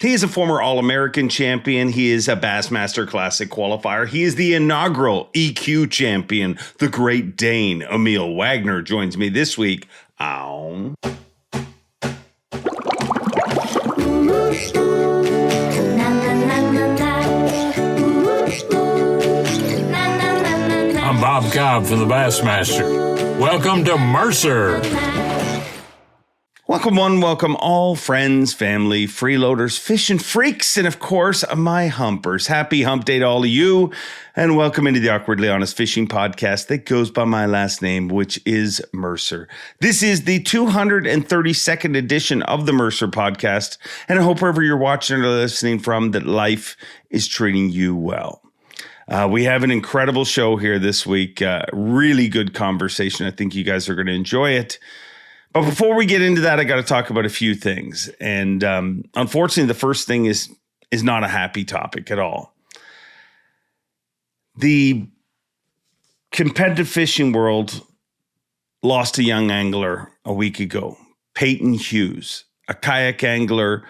He is a former All-American champion. He is a Bassmaster Classic Qualifier. He is the inaugural EQ champion. The Great Dane, Emil Wagner, joins me this week. I'm Bob Cobb from the Bassmaster. Welcome to Mercer. Welcome one, welcome all, friends, family, freeloaders, fishing freaks, and of course, my humpers. Happy hump day to all of you, and welcome into the Awkwardly Honest Fishing Podcast that goes by my last name, which is Mercer. This is the 232nd edition of the Mercer Podcast, and I hope wherever you're watching or listening from, that life is treating you well. We have an incredible show here this week, really good conversation. I think you guys are going to enjoy it. But before we get into that, I got to talk about a few things. And unfortunately, the first thing is not a happy topic at all. The competitive fishing world lost a young angler a week ago, Peyton Hughes, a kayak angler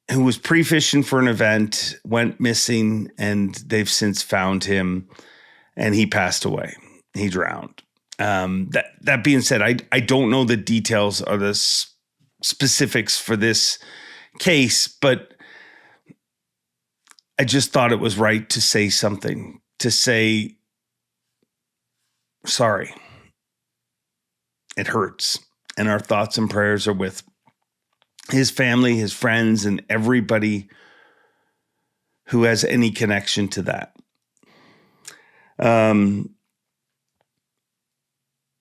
who was pre-fishing for an event, went missing, and they've since found him, and he passed away. He drowned. That being said, I don't know the details or the specifics for this case, but I just thought it was right to say something, to say, sorry. It hurts. And our thoughts and prayers are with his family, his friends, and everybody who has any connection to that.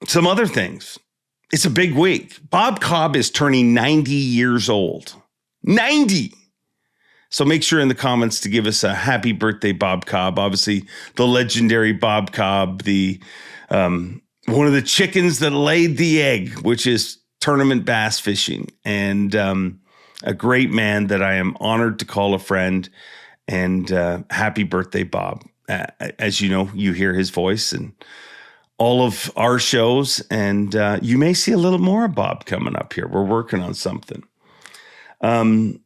Some other things. It's a big week. Bob Cobb is turning 90 years old. 90! So make sure in the comments to give us a happy birthday, Bob Cobb. Obviously, the legendary Bob Cobb, the one of the chickens that laid the egg, which is tournament bass fishing. And a great man that I am honored to call a friend. And happy birthday, Bob. As you know, you hear his voice and all of our shows, and you may see a little more of Bob coming up here. We're working on something. In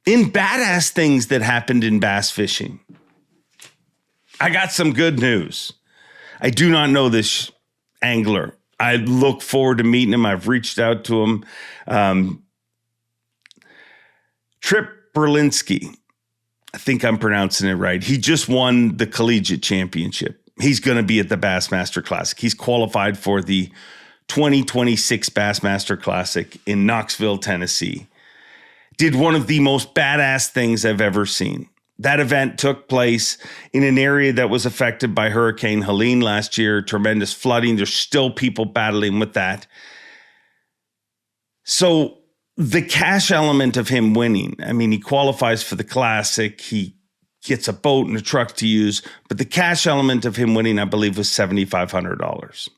badass things that happened in bass fishing, I got some good news. I do not know this angler. I look forward to meeting him. I've reached out to him. Trip Berlinski, I think I'm pronouncing it right. He just won the collegiate championship. He's going to be at the Bassmaster Classic. He's qualified for the 2026 Bassmaster Classic in Knoxville, Tennessee. Did one of the most badass things I've ever seen. That event took place in an area that was affected by Hurricane Helene last year, tremendous flooding. There's still people battling with that. So the cash element of him winning, I mean, he qualifies for the Classic. He gets a boat and a truck to use, but the cash element of him winning, I believe, was $7,500.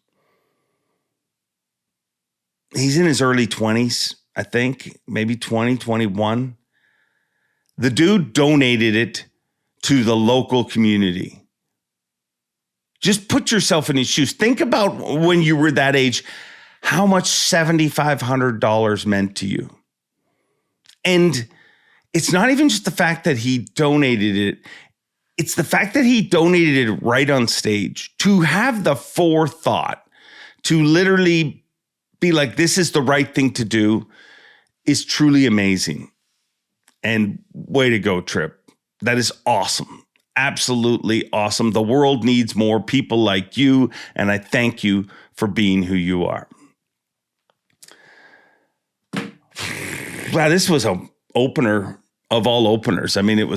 He's in his early 20s, I think, maybe 20, 21. The dude donated it to the local community. Just put yourself in his shoes. Think about when you were that age, how much $7,500 meant to you. And it's not even just the fact that he donated it. It's the fact that he donated it right on stage. To have the forethought to literally be like, this is the right thing to do is truly amazing. And way to go, Trip. That is awesome. Absolutely awesome. The world needs more people like you, and I thank you for being who you are. Wow, this was an opener of all openers. I mean, a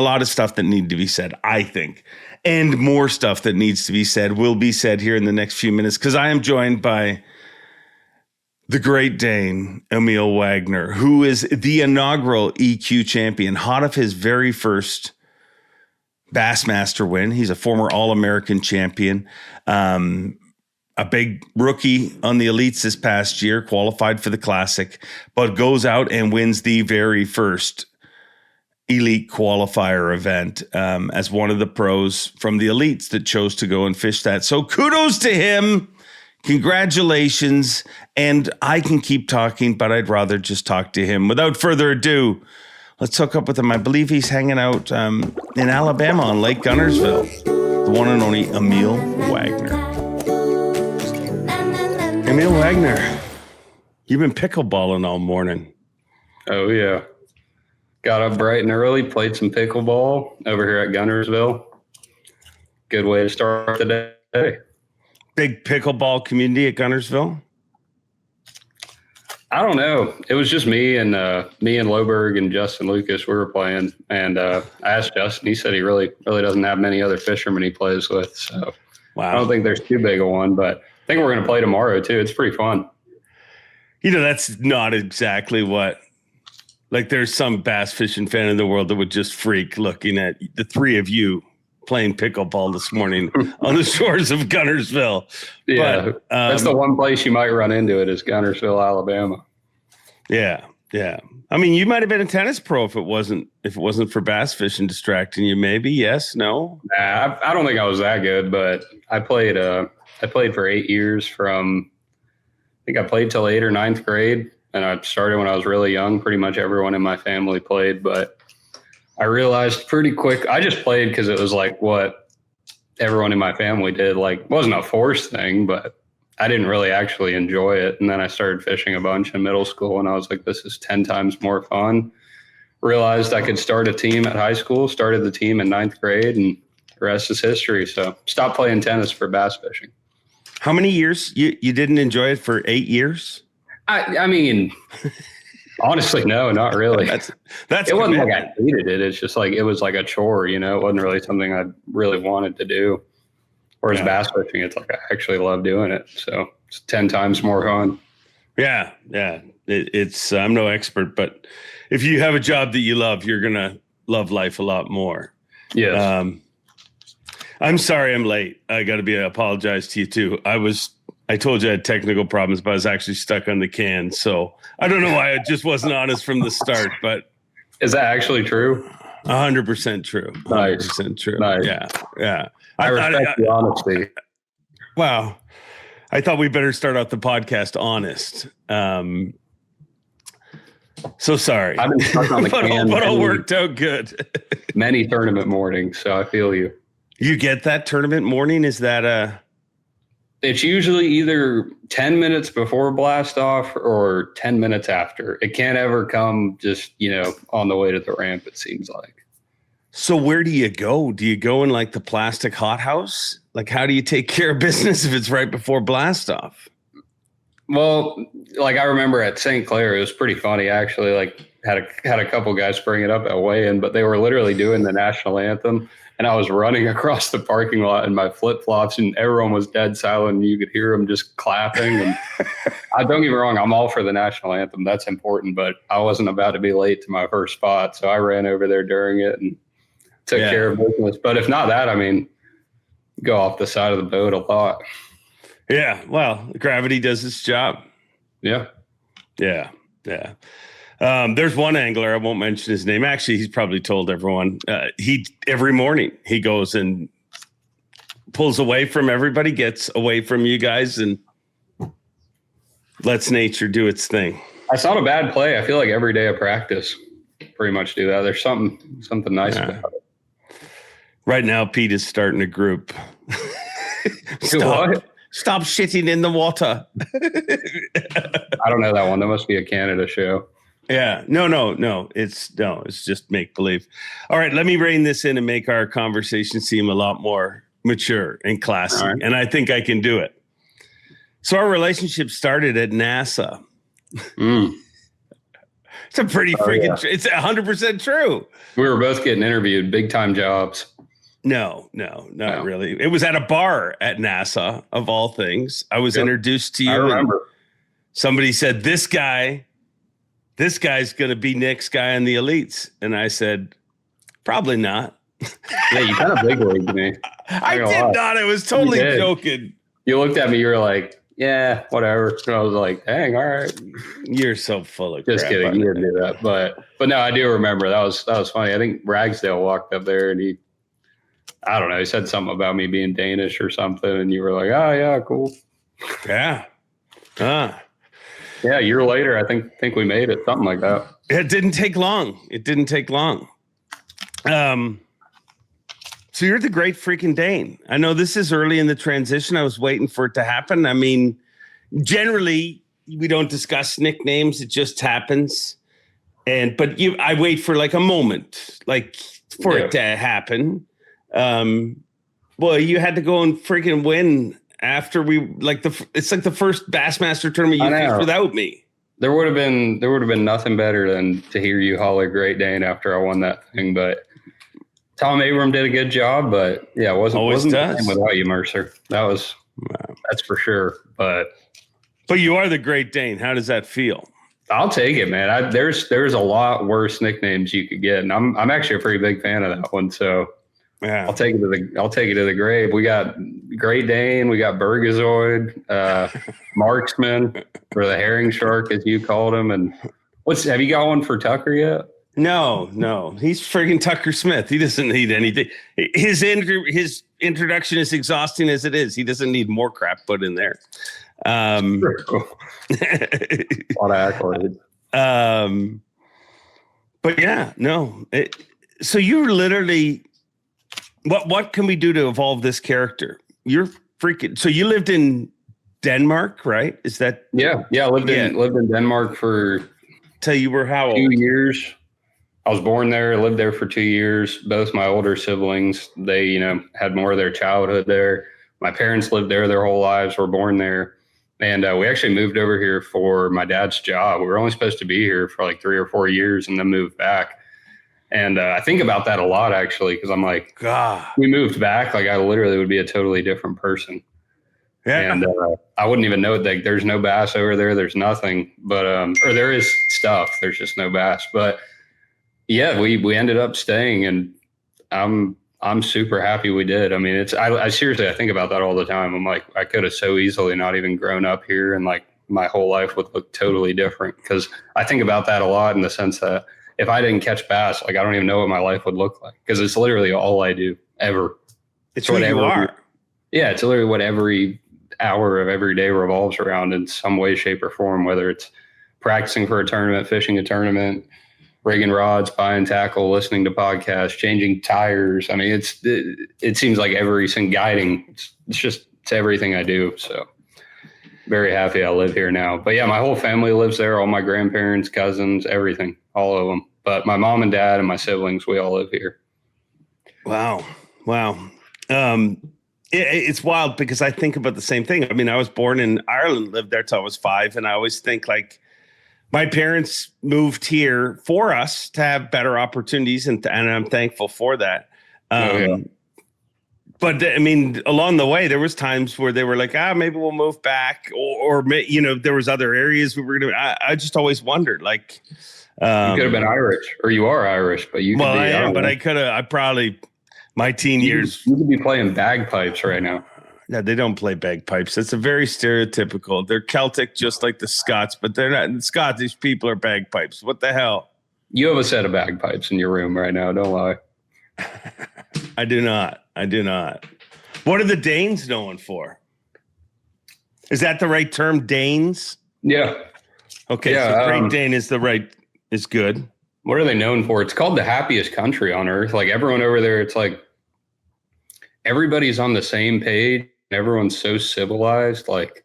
lot of stuff that needed to be said, I think. And more stuff that needs to be said will be said here in the next few minutes, because I am joined by the Great Dane, Emil Wagner, who is the inaugural EQ champion, hot off his very first Bassmaster win. He's a former All-American champion. A big rookie on the elites this past year, qualified for the Classic, but goes out and wins the very first elite qualifier event as one of the pros from the elites that chose to go and fish that. So kudos to him. Congratulations. And I can keep talking, but I'd rather just talk to him. Without further ado, let's hook up with him. I believe he's hanging out in Alabama on Lake Gunnersville. The one and only Emil Wagner. Emil Wagner, you've been pickleballing all morning. Oh, yeah. Got up bright and early, played some pickleball over here at Gunnersville. Good way to start the day. Big pickleball community at Gunnersville? I don't know. It was just me and Loberg and Justin Lucas. We were playing, and I asked Justin. He said he really doesn't have many other fishermen he plays with. So wow. I don't think there's too big a one, but I think we're going to play tomorrow too. It's pretty fun. That's not exactly what. Like, there's some bass fishing fan in the world that would just freak looking at the three of you playing pickleball this morning on the shores of Gunnersville. Yeah, but, that's the one place you might run into it is Gunnersville, Alabama. Yeah. I mean, you might have been a tennis pro if it wasn't for bass fishing distracting you. Maybe yes, no. Nah, I don't think I was that good, but I played for 8 years. I think I played till 8th or 9th grade. And I started when I was really young. Pretty much everyone in my family played, but I realized pretty quick, I just played because it was like what everyone in my family did. Like, it wasn't a forced thing, but I didn't really actually enjoy it. And then I started fishing a bunch in middle school, and I was like, this is 10 times more fun. Realized I could start a team at high school, started the team in 9th grade, and the rest is history. So stopped playing tennis for bass fishing. How many years? You didn't enjoy it for 8 years? I mean, honestly, no, not really. That's it wasn't like I hated it. It's just like it was like a chore, It wasn't really something I really wanted to do. Whereas bass fishing, it's like I actually love doing it. So it's 10 times more fun. Yeah. It's I'm no expert, but if you have a job that you love, you're gonna love life a lot more. Yes. I'm sorry I'm late. I got to apologize to you too. I told you I had technical problems, but I was actually stuck on the can. So I don't know why I just wasn't honest from the start, but. Is that actually true? 100% true. 100% true. Nice. Yeah. I respect the honesty. Wow. I thought we better start out the podcast honest. So sorry. I've been stuck on the can. But all worked out good. Many tournament mornings, so I feel you. You get that tournament morning? Is that It's usually either 10 minutes before blast off or 10 minutes after. It can't ever come just, on the way to the ramp, it seems like. So where do you go? Do you go in like the plastic hothouse? Like, how do you take care of business if it's right before blast off? Well, like I remember at St. Clair, it was pretty funny actually. Like had a couple guys bring it up at weigh-in, but they were literally doing the national anthem. And I was running across the parking lot in my flip-flops, and everyone was dead silent. And you could hear them just clapping. And don't get me wrong, I'm all for the national anthem. That's important. But I wasn't about to be late to my first spot. So I ran over there during it and took care of business. But if not that, I mean, go off the side of the boat a lot. Yeah. Well, gravity does its job. Yeah. There's one angler, I won't mention his name. Actually, he's probably told everyone. Every morning he goes and pulls away from everybody, gets away from you guys, and lets nature do its thing. That's not a bad play. I feel like every day of practice, pretty much do that. There's something nice about it. Right now, Pete is starting a group. Stop shitting in the water. I don't know that one. That must be a Canada show. Yeah. No. It's just make believe. All right. Let me rein this in and make our conversation seem a lot more mature and classy. Right. And I think I can do it. So our relationship started at NASA. It's a pretty it's 100% true. We were both getting interviewed, big time jobs. No, not really. It was at a bar at NASA, of all things. I was introduced to you. I remember. Somebody said, this guy's going to be next guy in the elites. And I said, probably not. Yeah, you kind of big-leagued me. I did not. I was totally joking. You looked at me. You were like, yeah, whatever. And I was like, dang, all right. You're so full of just crap. Kidding. You didn't do that. But no, I do remember. That was funny. I think Ragsdale walked up there and he said something about me being Danish or something. And you were like, oh, yeah, cool. Yeah. Yeah, a year later, I think we made it, something like that. It didn't take long. So you're the Great freaking Dane. I know this is early in the transition. I was waiting for it to happen. I mean, generally we don't discuss nicknames. It just happens. But I wait for like a moment, like for it to happen. Well, you had to go and freaking win after it's like the first Bassmaster tournament you fished without me. There would have been nothing better than to hear you holler Great Dane after I won that thing. But Tom Abram did a good job. But yeah, it wasn't the same without you, Mercer. That's for sure. But you are the Great Dane. How does that feel? I'll take it, man. There's a lot worse nicknames you could get, and I'm actually a pretty big fan of that one. So yeah, I'll take it to the grave. We got Great Dane, we got Burgazoid, Marksman, or the herring shark as you called him. And have you got one for Tucker yet? No, he's friggin' Tucker Smith. He doesn't need anything. His introduction is exhausting as it is. He doesn't need more crap put in there. A lot of accolades. But yeah, no. So you're literally, what can we do to evolve this character? You're freaking. So you lived in Denmark, right? Is that? Yeah. I lived in Denmark for. Till you were how old? 2 years. I was born there. Lived there for 2 years. Both my older siblings, they had more of their childhood there. My parents lived there their whole lives. Were born there. And we actually moved over here for my dad's job. We were only supposed to be here for like 3 or 4 years and then moved back. And I think about that a lot, actually, because I'm like, God, we moved back. Like I literally would be a totally different person. Yeah. And I wouldn't even know that there's no bass over there. There's nothing, but or there is stuff. There's just no bass. But yeah, we ended up staying, and I'm super happy we did. I mean, I seriously, I think about that all the time. I'm like, I could have so easily not even grown up here, and like my whole life would look totally different. Because I think about that a lot in the sense that if I didn't catch bass, like I don't even know what my life would look like, because it's literally all I do ever. It's what you are. Yeah, it's literally what every hour of every day revolves around in some way, shape, or form. Whether it's practicing for a tournament, fishing a tournament, rigging rods, buying tackle, listening to podcasts, changing tires. I mean, it seems like every single guiding. It's everything I do. So very happy I live here now. But yeah, my whole family lives there. All my grandparents, cousins, everything, all of them. But my mom and dad and my siblings, we all live here. Wow. It's wild because I think about the same thing. I mean, I was born in Ireland, lived there till I was 5. And I always think like, my parents moved here for us to have better opportunities, and I'm thankful for that. But I mean, along the way, there was times where they were like, maybe we'll move back, or there was other areas we were going to. I just always wondered, like, you could have been Irish, or you are Irish, but you. Well, I am, but I could have. I probably my teen years. You could be playing bagpipes right now. No, they don't play bagpipes. It's a very stereotypical. They're Celtic, just like the Scots, but they're not. Scottish people are bagpipes. What the hell? You have a set of bagpipes in your room right now. Don't lie. I do not. What are the Danes known for? Is that the right term, Danes? Yeah. Okay, so Great Dane is is good. What are they known for? It's called the happiest country on earth. Like everyone over there, it's like everybody's on the same page. Everyone's so civilized. Like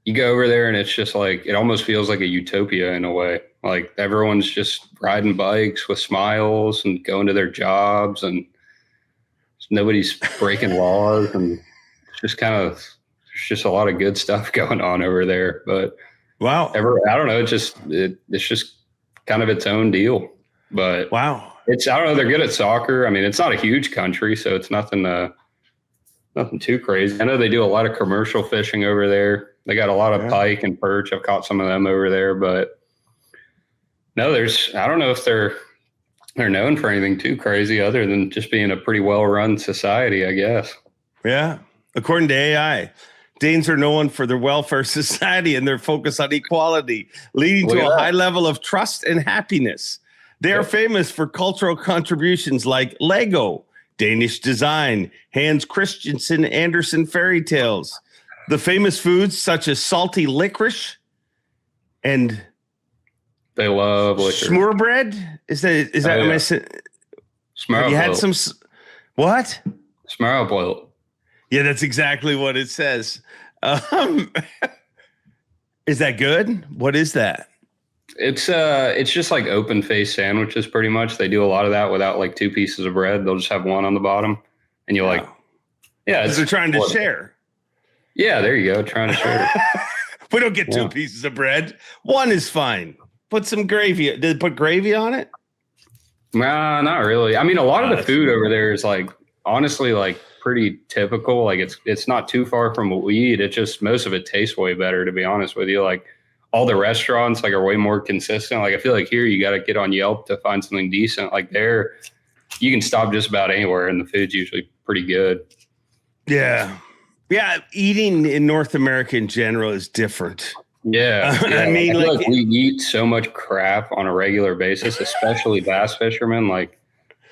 you go over there and it's just like, it almost feels like a utopia in a way. Like everyone's just riding bikes with smiles and going to their jobs, and nobody's breaking laws. And it's just there's just a lot of good stuff going on over there. But wow, I don't know. It's just kind of its own deal. But wow. I don't know. They're good at soccer. I mean, it's not a huge country, so it's nothing too crazy. I know they do a lot of commercial fishing over there. They got a lot of pike and perch. I've caught some of them over there, but no, I don't know if they're known for anything too crazy other than just being a pretty well-run society, I guess. Yeah. According to AI, Danes are known for their welfare society and their focus on equality, leading to a high level of trust and happiness. They are famous for cultural contributions like Lego, Danish design, Hans Christiansen Andersen fairy tales, The famous foods such as salty licorice and they love licorice. Smoorbread? Is that have you had some what? Smoorbread. Yeah, that's exactly what it says. Is that good? What is that? It's just like open face sandwiches pretty much. They do a lot of that without like 2 pieces of bread. They'll just have one on the bottom and you're like, yeah, because they're trying to share. Yeah, there you go. Trying to share. We don't get 2 pieces of bread. One is fine. Put some gravy. Did they put gravy on it? Nah, not really. I mean, a lot of the food over there is like, honestly, like pretty typical. Like it's not too far from what we eat. It just, most of it tastes way better, to be honest with you. Like all the restaurants like are way more consistent. Like I feel like here you got to get on Yelp to find something decent. Like there, you can stop just about anywhere and the food's usually pretty good. Yeah. Yeah. Eating in North America in general is different. Yeah. I mean, I feel like we eat so much crap on a regular basis, especially bass fishermen. Like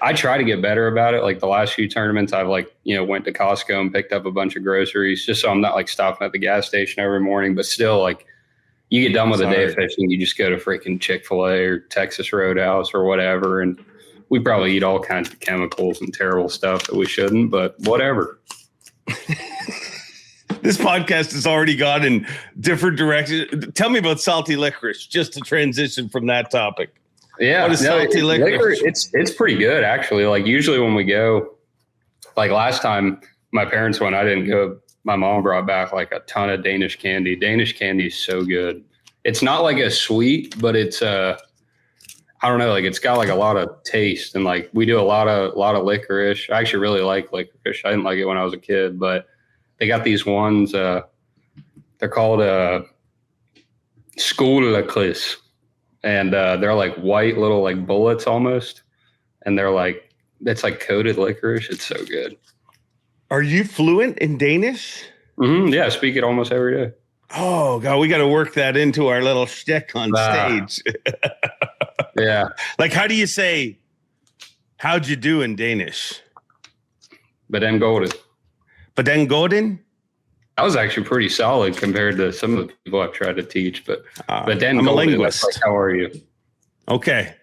I try to get better about it. Like the last few tournaments, I've like, went to Costco and picked up a bunch of groceries just so I'm not like stopping at the gas station every morning. But still, like you get done with a day of fishing, you just go to freaking Chick-fil-A or Texas Roadhouse or whatever. And we probably eat all kinds of chemicals and terrible stuff that we shouldn't, but whatever. This podcast has already gone in different directions. Tell me about salty licorice, just to transition from that topic. Yeah, what is salty licorice? It's pretty good, actually. Like usually when we go, like last time my parents went, I didn't go. My mom brought back like a ton of Danish candy. Danish candy is so good. It's not like a sweet, but it's I don't know, like it's got like a lot of taste, and like we do a lot of licorice. I actually really like licorice. I didn't like it when I was a kid, but they got these ones. They're called skolelicorice, and they're like white little like bullets almost, and they're like it's like coated licorice. It's so good. Are you fluent in Danish? Mm-hmm. Yeah, I speak it almost every day. Oh God, we got to work that into our little shtick on stage. Yeah. Like, how do you say, how'd you do in Danish? Hvordan går det? Hvordan går det? That was actually pretty solid compared to some of the people I've tried to teach, but then I'm a linguist. Like, how are you? Okay.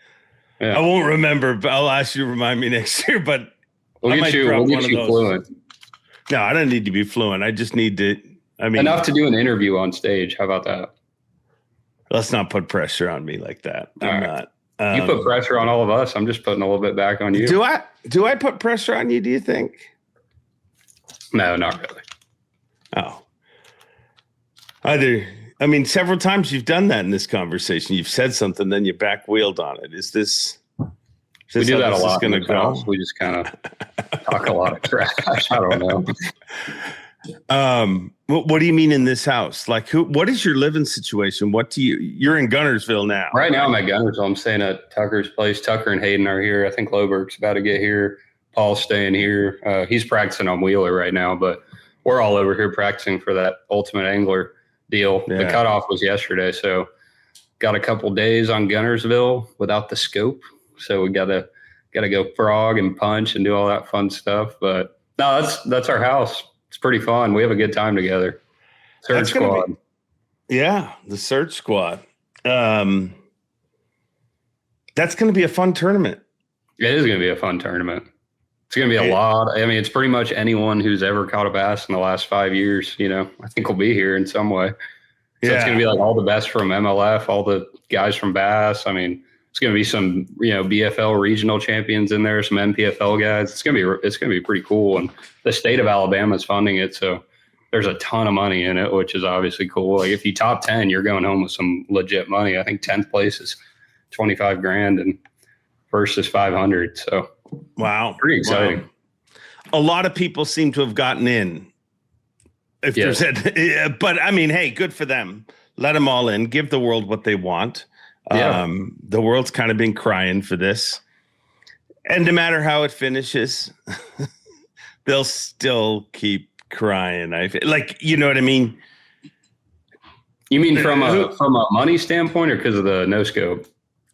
Yeah. I won't remember, but I'll ask you to remind me next year, but we'll get you fluent. No, I don't need to be fluent. I just need to, enough to do an interview on stage. How about that? Let's not put pressure on me like that. I'm not. You put pressure on all of us. I'm just putting a little bit back on you. Do I put pressure on you, do you think? No, not really. Oh. Several times you've done that in this conversation. You've said something, then you back wheeled on it. Is this we do that a lot. Going to go? We just kind of talk a lot of trash. I don't know. What do you mean in this house? Like, what is your living situation? You're in Gunnersville now. Right now I'm at Gunnersville. I'm staying at Tucker's place. Tucker and Hayden are here. I think Loberg's about to get here. Paul's staying here. He's practicing on Wheeler right now, but we're all over here practicing for that Ultimate Angler deal. Yeah. The cutoff was yesterday, so got a couple days on Gunnersville without the scope. So we gotta go frog and punch and do all that fun stuff. But no, that's our house. It's pretty fun. We have a good time together. Search Squad. The Search Squad. That's going to be a fun tournament. It is going to be a fun tournament. It's going to be a lot. It's pretty much anyone who's ever caught a bass in the last 5 years, I think will be here in some way. So it's going to be like all the best from MLF, all the guys from Bass. It's going to be some, BFL regional champions in there, some MPFL guys. It's going to be pretty cool. And the state of Alabama is funding it. So there's a ton of money in it, which is obviously cool. Like if you top 10, you're going home with some legit money. I think 10th place is $25,000 and first is $500. So wow. Pretty exciting. Wow. A lot of people seem to have gotten in. But hey, good for them. Let them all in. Give the world what they want. Yeah. The world's kind of been crying for this. And no matter how it finishes, they'll still keep crying. You know what I mean? You mean from a money standpoint or because of the no scope?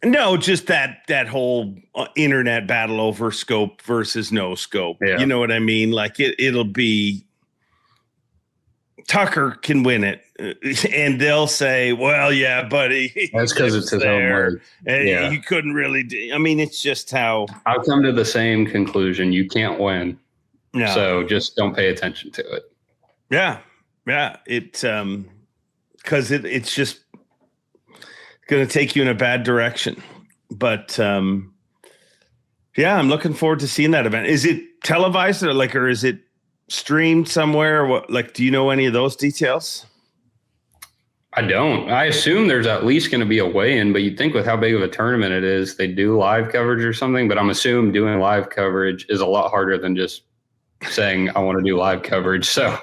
No, just that whole internet battle over scope versus no scope. Yeah. You know what I mean? Like it'll be Tucker can win it. And they'll say, well, yeah, buddy. That's because it's his own word. And you couldn't really I mean, it's just how. I've come to the same conclusion. You can't win. No. So just don't pay attention to it. Yeah. Yeah. Because it's just going to take you in a bad direction. But I'm looking forward to seeing that event. Is it televised or is it streamed somewhere? What, do you know any of those details? I don't. I assume there's at least going to be a weigh-in, but you'd think with how big of a tournament it is, they do live coverage or something. But I'm assuming doing live coverage is a lot harder than just saying I want to do live coverage. So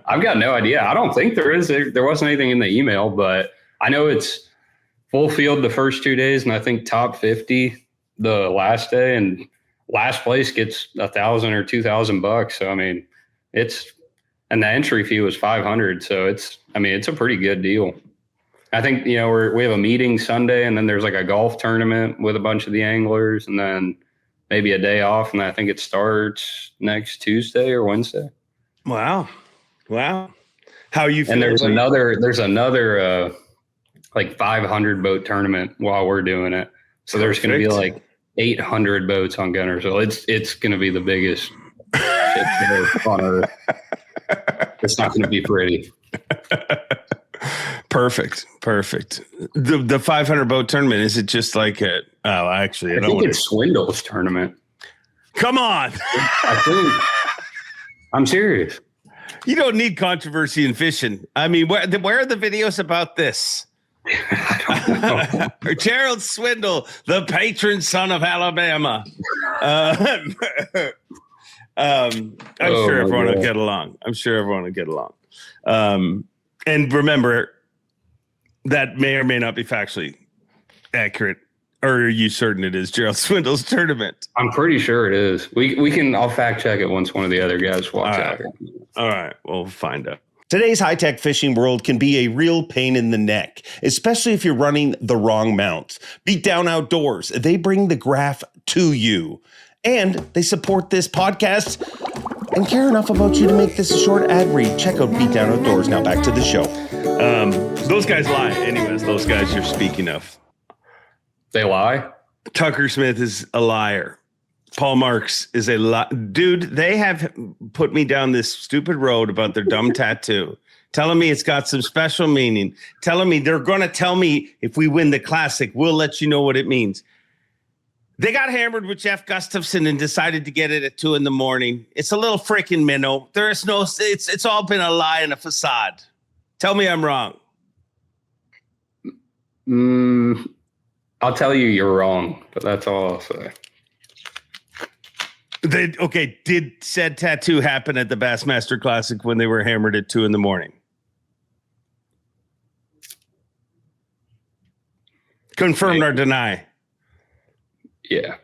I've got no idea. I don't think there is. There wasn't anything in the email, but I know it's full field the first 2 days, and I think top 50 the last day, and last place gets $1,000 or $2,000. So I mean, and the entry fee was $500. So it's a pretty good deal. I think, we have a meeting Sunday, and then there's a golf tournament with a bunch of the anglers, and then maybe a day off. And I think it starts next Tuesday or Wednesday. Wow. How are you feeling? And there's another 500 boat tournament while we're doing it. So there's going to be 800 boats on Guntersville. It's going to be the biggest shit on earth. It's not going to be pretty. Perfect. The 500 boat tournament, is it just I think it's Swindle's tournament. Come on. I'm serious. You don't need controversy in fishing. I mean, where are the videos about this? I don't know. Gerald Swindle, the patron son of Alabama. I'm sure everyone will get along. And remember, that may or may not be factually accurate. Or are you certain it is Gerald Swindle's tournament? I'm pretty sure it is. I'll fact check it once one of the other guys walks out. All right, we'll find out. Today's high-tech fishing world can be a real pain in the neck, especially if you're running the wrong mount. Beat Down Outdoors, they bring the graph to you. And they support this podcast and care enough about you to make this a short ad read. Check out Beat Down Outdoors. Now back to the show. Those guys lie. Anyways, those guys you're speaking of. They lie? Tucker Smith is a liar. Paul Marks is a dude. They have put me down this stupid road about their dumb tattoo, telling me it's got some special meaning, telling me they're going to tell me if we win the classic, we'll let you know what it means. They got hammered with Jeff Gustafson and decided to get it at 2 a.m. It's a little freaking minnow. There is no, it's all been a lie and a facade. Tell me I'm wrong. I'll tell you you're wrong, but that's all I'll say. Did said tattoo happen at the Bassmaster Classic when they were hammered at 2 a.m? Confirm or deny? Yeah.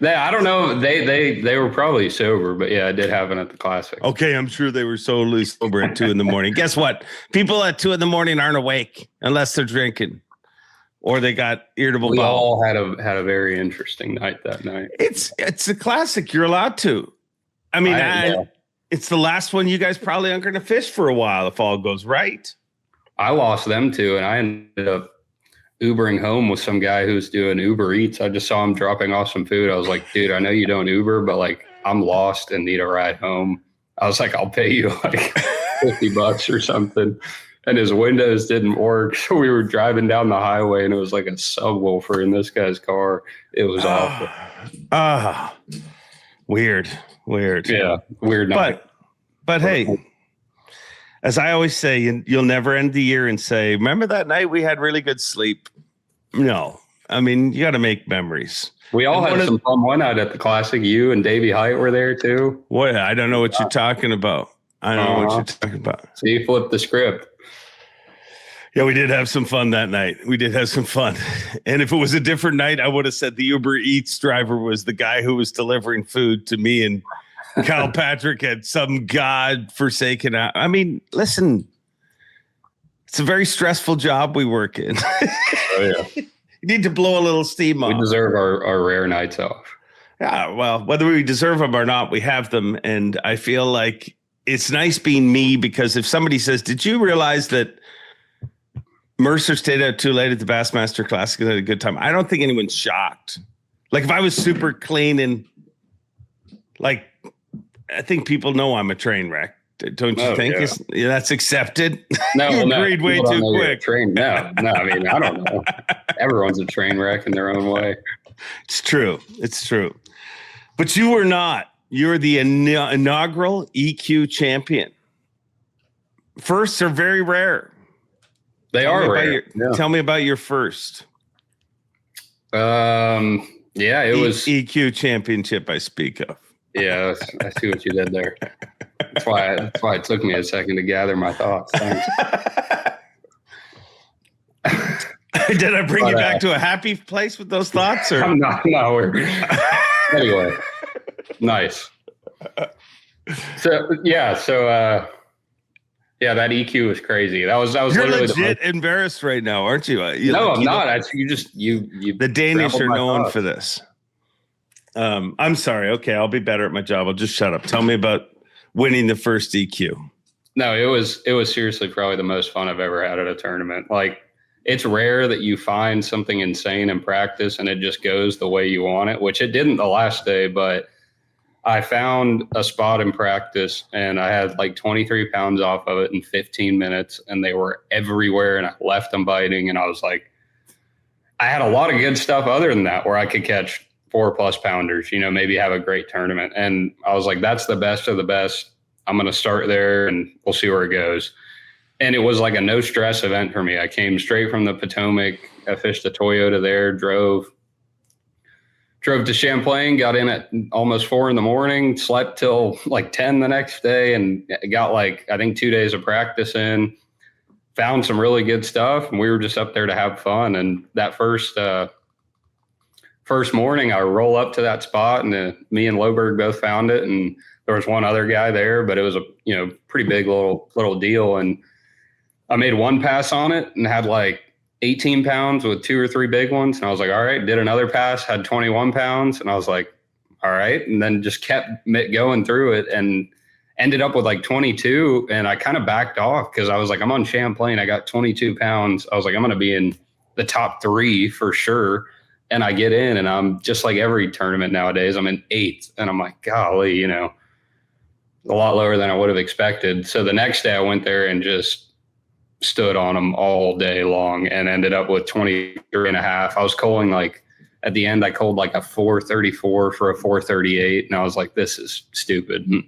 I don't know. They were probably sober, but yeah, it did happen at the Classic. Okay, I'm sure they were solely sober at 2 a.m. Guess what? People at 2 a.m. aren't awake unless they're drinking. Or they got irritable bowel. We all had a very interesting night that night. It's a classic. You're allowed to. I mean, it's the last one you guys probably aren't going to fish for a while if all goes right. I lost them too, and I ended up Ubering home with some guy who's doing Uber Eats. I just saw him dropping off some food. I was like, dude, I know you don't Uber, but I'm lost and need a ride home. I was like, I'll pay you $50 or something. And his windows didn't work. So we were driving down the highway and it was like a subwoofer in this guy's car. It was awful. Weird. Yeah. Weird night. But hey, as I always say, you'll never end the year and say, remember that night we had really good sleep? No. I mean, you got to make memories. We all had some fun one night at the Classic. You and Davey Height were there too. What? I don't know what you're talking about. I don't know what you're talking about. So you flipped the script. Yeah, we did have some fun that night. And if it was a different night, I would have said the Uber Eats driver was the guy who was delivering food to me, and Kyle Patrick had some godforsaken. I mean, listen, it's a very stressful job we work in. Oh, yeah. You need to blow a little steam off. We deserve our rare nights off. Yeah, well, whether we deserve them or not, we have them. And I feel like it's nice being me, because if somebody says, did you realize that Mercer stayed out too late at the Bassmaster Classic and had a good time? I don't think anyone's shocked. Like if I was super clean and like, I think people know I'm a train wreck. Don't you think? Yeah. That's accepted? No, you agreed way too quick. No, I mean, I don't know. Everyone's a train wreck in their own way. It's true. But you were not. You're the inaugural EQ champion. Firsts are very rare. They are rare. Tell me about your first. Yeah, it was EQ championship I speak of. Yeah, I see what you did there. That's why it took me a second to gather my thoughts. Thanks. Did I bring you back to a happy place with those thoughts? Or? I'm not. No. Anyway, nice. So that EQ was crazy. That was. You're legit embarrassed right now, aren't you? No, I'm not. You the Danish are known for this. I'm sorry. Okay, I'll be better at my job. I'll just shut up. Tell me about winning the first EQ. No, it was seriously probably the most fun I've ever had at a tournament. Like, it's rare that you find something insane in practice and it just goes the way you want it, which it didn't the last day, but I found a spot in practice and I had like 23 pounds off of it in 15 minutes and they were everywhere and I left them biting. And I was like, I had a lot of good stuff other than that where I could catch 4+ pounders, maybe have a great tournament. And I was like, that's the best of the best. I'm going to start there and we'll see where it goes. And it was like a no stress event for me. I came straight from the Potomac. I fished the Toyota there, drove to Champlain, got in at almost 4 a.m, slept till like 10 the next day and got like, I think 2 days of practice in, found some really good stuff. And we were just up there to have fun. And that first morning I roll up to that spot and me and Loberg both found it. And there was one other guy there, but it was a, pretty big little deal. And I made one pass on it and had like 18 pounds with 2 or 3 big ones. And I was like, all right, did another pass, had 21 pounds. And I was like, all right. And then just kept going through it and ended up with like 22. And I kind of backed off because I was like, I'm on Champlain. I got 22 pounds. I was like, I'm going to be in the top 3 for sure. And I get in and I'm just like every tournament nowadays, I'm in 8th. And I'm like, golly, a lot lower than I would have expected. So the next day I went there and just stood on them all day long and ended up with 23.5. I was culling like at the end, I culled like a 434 for a 438. And I was like, this is stupid. And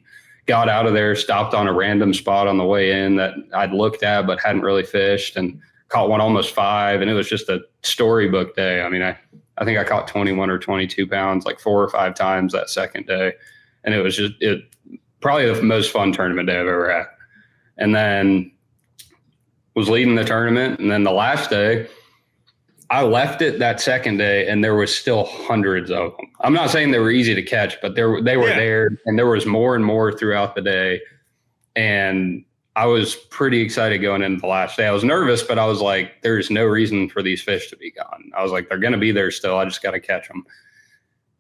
got out of there, stopped on a random spot on the way in that I'd looked at, but hadn't really fished, and caught one almost 5. And it was just a storybook day. I mean, I think I caught 21 or 22 pounds like 4 or 5 times that second day. And it was probably the most fun tournament day I've ever had. And then was leading the tournament. And then the last day, I left it that second day and there was still hundreds of them. I'm not saying they were easy to catch, but they were there, and there was more and more throughout the day. And I was pretty excited going into the last day. I was nervous, but I was like, there's no reason for these fish to be gone. I was like, they're going to be there still. I just got to catch them.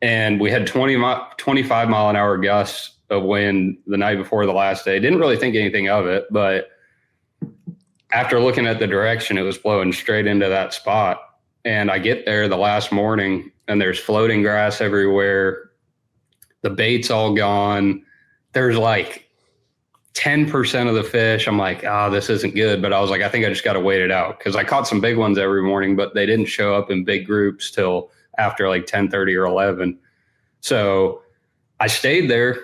And we had 25 mile an hour gusts of wind the night before the last day. Didn't really think anything of it, but after looking at the direction, it was blowing straight into that spot. And I get there the last morning and there's floating grass everywhere. The bait's all gone. There's like 10% of the fish. I'm like, this isn't good. But I was like, I think I just got to wait it out, because I caught some big ones every morning, but they didn't show up in big groups till after like 10:30 or 11. So I stayed there,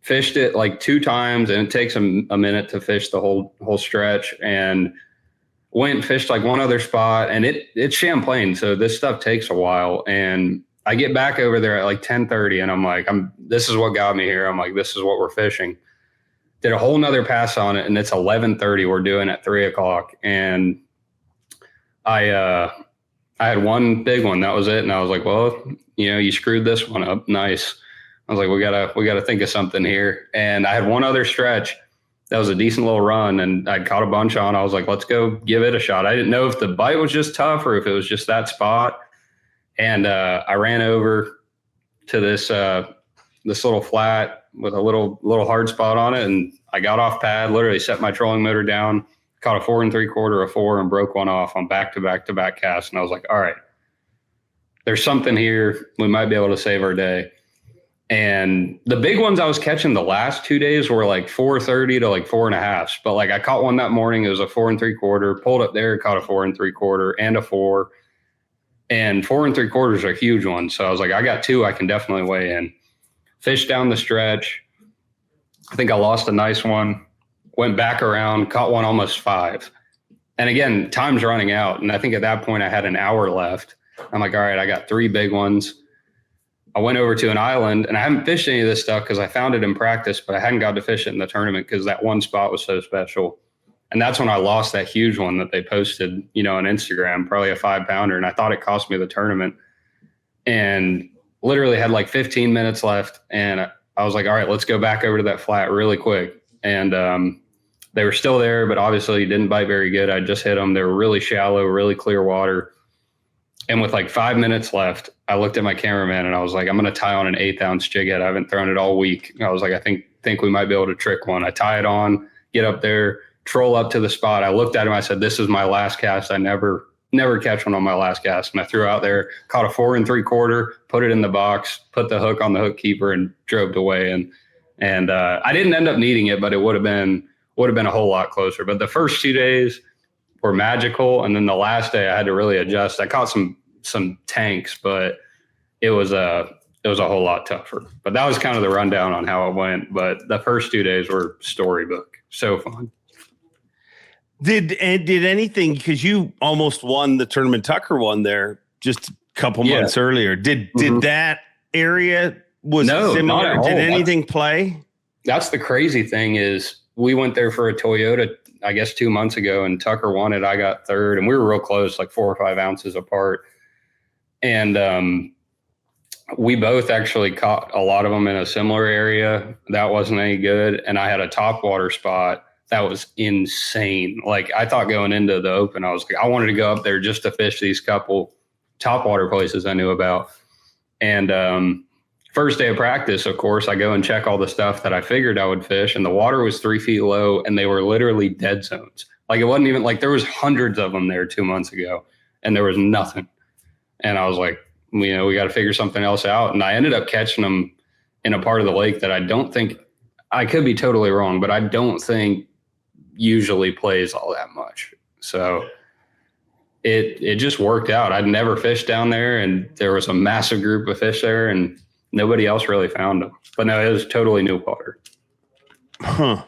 fished it like 2 times, and it takes a minute to fish the whole stretch, and went and fished like one other spot. And it's Champlain, so this stuff takes a while. And I get back over there at like 10:30 and I'm like, this is what got me here. I'm like, this is what we're fishing. Did a whole nother pass on it, and it's 11:30. We're doing at 3:00. And I had one big one. That was it. And I was like, well, you screwed this one up. Nice. I was like, we gotta think of something here. And I had one other stretch that was a decent little run, and I caught a bunch on. I was like, let's go give it a shot. I didn't know if the bite was just tough or if it was just that spot. And I ran over to this little flat with a little hard spot on it. And I got off pad, literally set my trolling motor down, caught a 4 3/4, a 4, and broke one off on back-to-back casts. And I was like, all right, there's something here. We might be able to save our day. And the big ones I was catching the last 2 days were like 4.30 to like 4.5. But like I caught one that morning. It was a 4 3/4, pulled up there, caught a 4 3/4 and a 4. And 4 3/4 are a huge one. So I was like, I got 2 I can definitely weigh in. Fished down the stretch. I think I lost a nice one. Went back around, caught one almost 5. And again, time's running out. And I think at that point I had an hour left. I'm like, all right, I got 3 big ones. I went over to an island, and I haven't fished any of this stuff because I found it in practice, but I hadn't got to fish it in the tournament because that one spot was so special. And that's when I lost that huge one that they posted, on Instagram, probably a 5-pounder. And I thought it cost me the tournament, and literally had like 15 minutes left. And I was like, all right, let's go back over to that flat really quick. And they were still there, but obviously didn't bite very good. I just hit them. They were really shallow, really clear water. And with like 5 minutes left, I looked at my cameraman and I was like, I'm going to tie on an 1/8 ounce jig head. I haven't thrown it all week. I was like, I think we might be able to trick one. I tie it on, get up there, troll up to the spot. I looked at him. I said, this is my last cast. I never catch one on my last cast. And I threw out there, caught a 4 3/4, put it in the box, put the hook on the hook keeper, and drove away. And I didn't end up needing it, but it would have been a whole lot closer. But the first 2 days were magical, and then the last day I had to really adjust. I caught some tanks, but it was a whole lot tougher. But that was kind of the rundown on how it went. But the first 2 days were storybook. So fun. Did anything, because you almost won the tournament Tucker won there just a couple months earlier. Did that area was similar? Did anything play? That's the crazy thing is we went there for a Toyota, I guess 2 months ago, and Tucker won it. I got third, and we were real close, like 4 or 5 ounces apart. And we both actually caught a lot of them in a similar area. That wasn't any good. And I had a topwater spot that was insane. Like I thought going into the open, I was like, I wanted to go up there just to fish these couple topwater places I knew about. And first day of practice, of course, I go and check all the stuff that I figured I would fish, and the water was 3 feet low, and they were literally dead zones. Like it wasn't even like there was hundreds of them there 2 months ago, and there was nothing. And I was like, we got to figure something else out. And I ended up catching them in a part of the lake that I don't think, I could be totally wrong, but I don't think usually plays all that much. So it just worked out. I'd never fished down there, and there was a massive group of fish there, and nobody else really found them. But no, it was totally new water. Huh.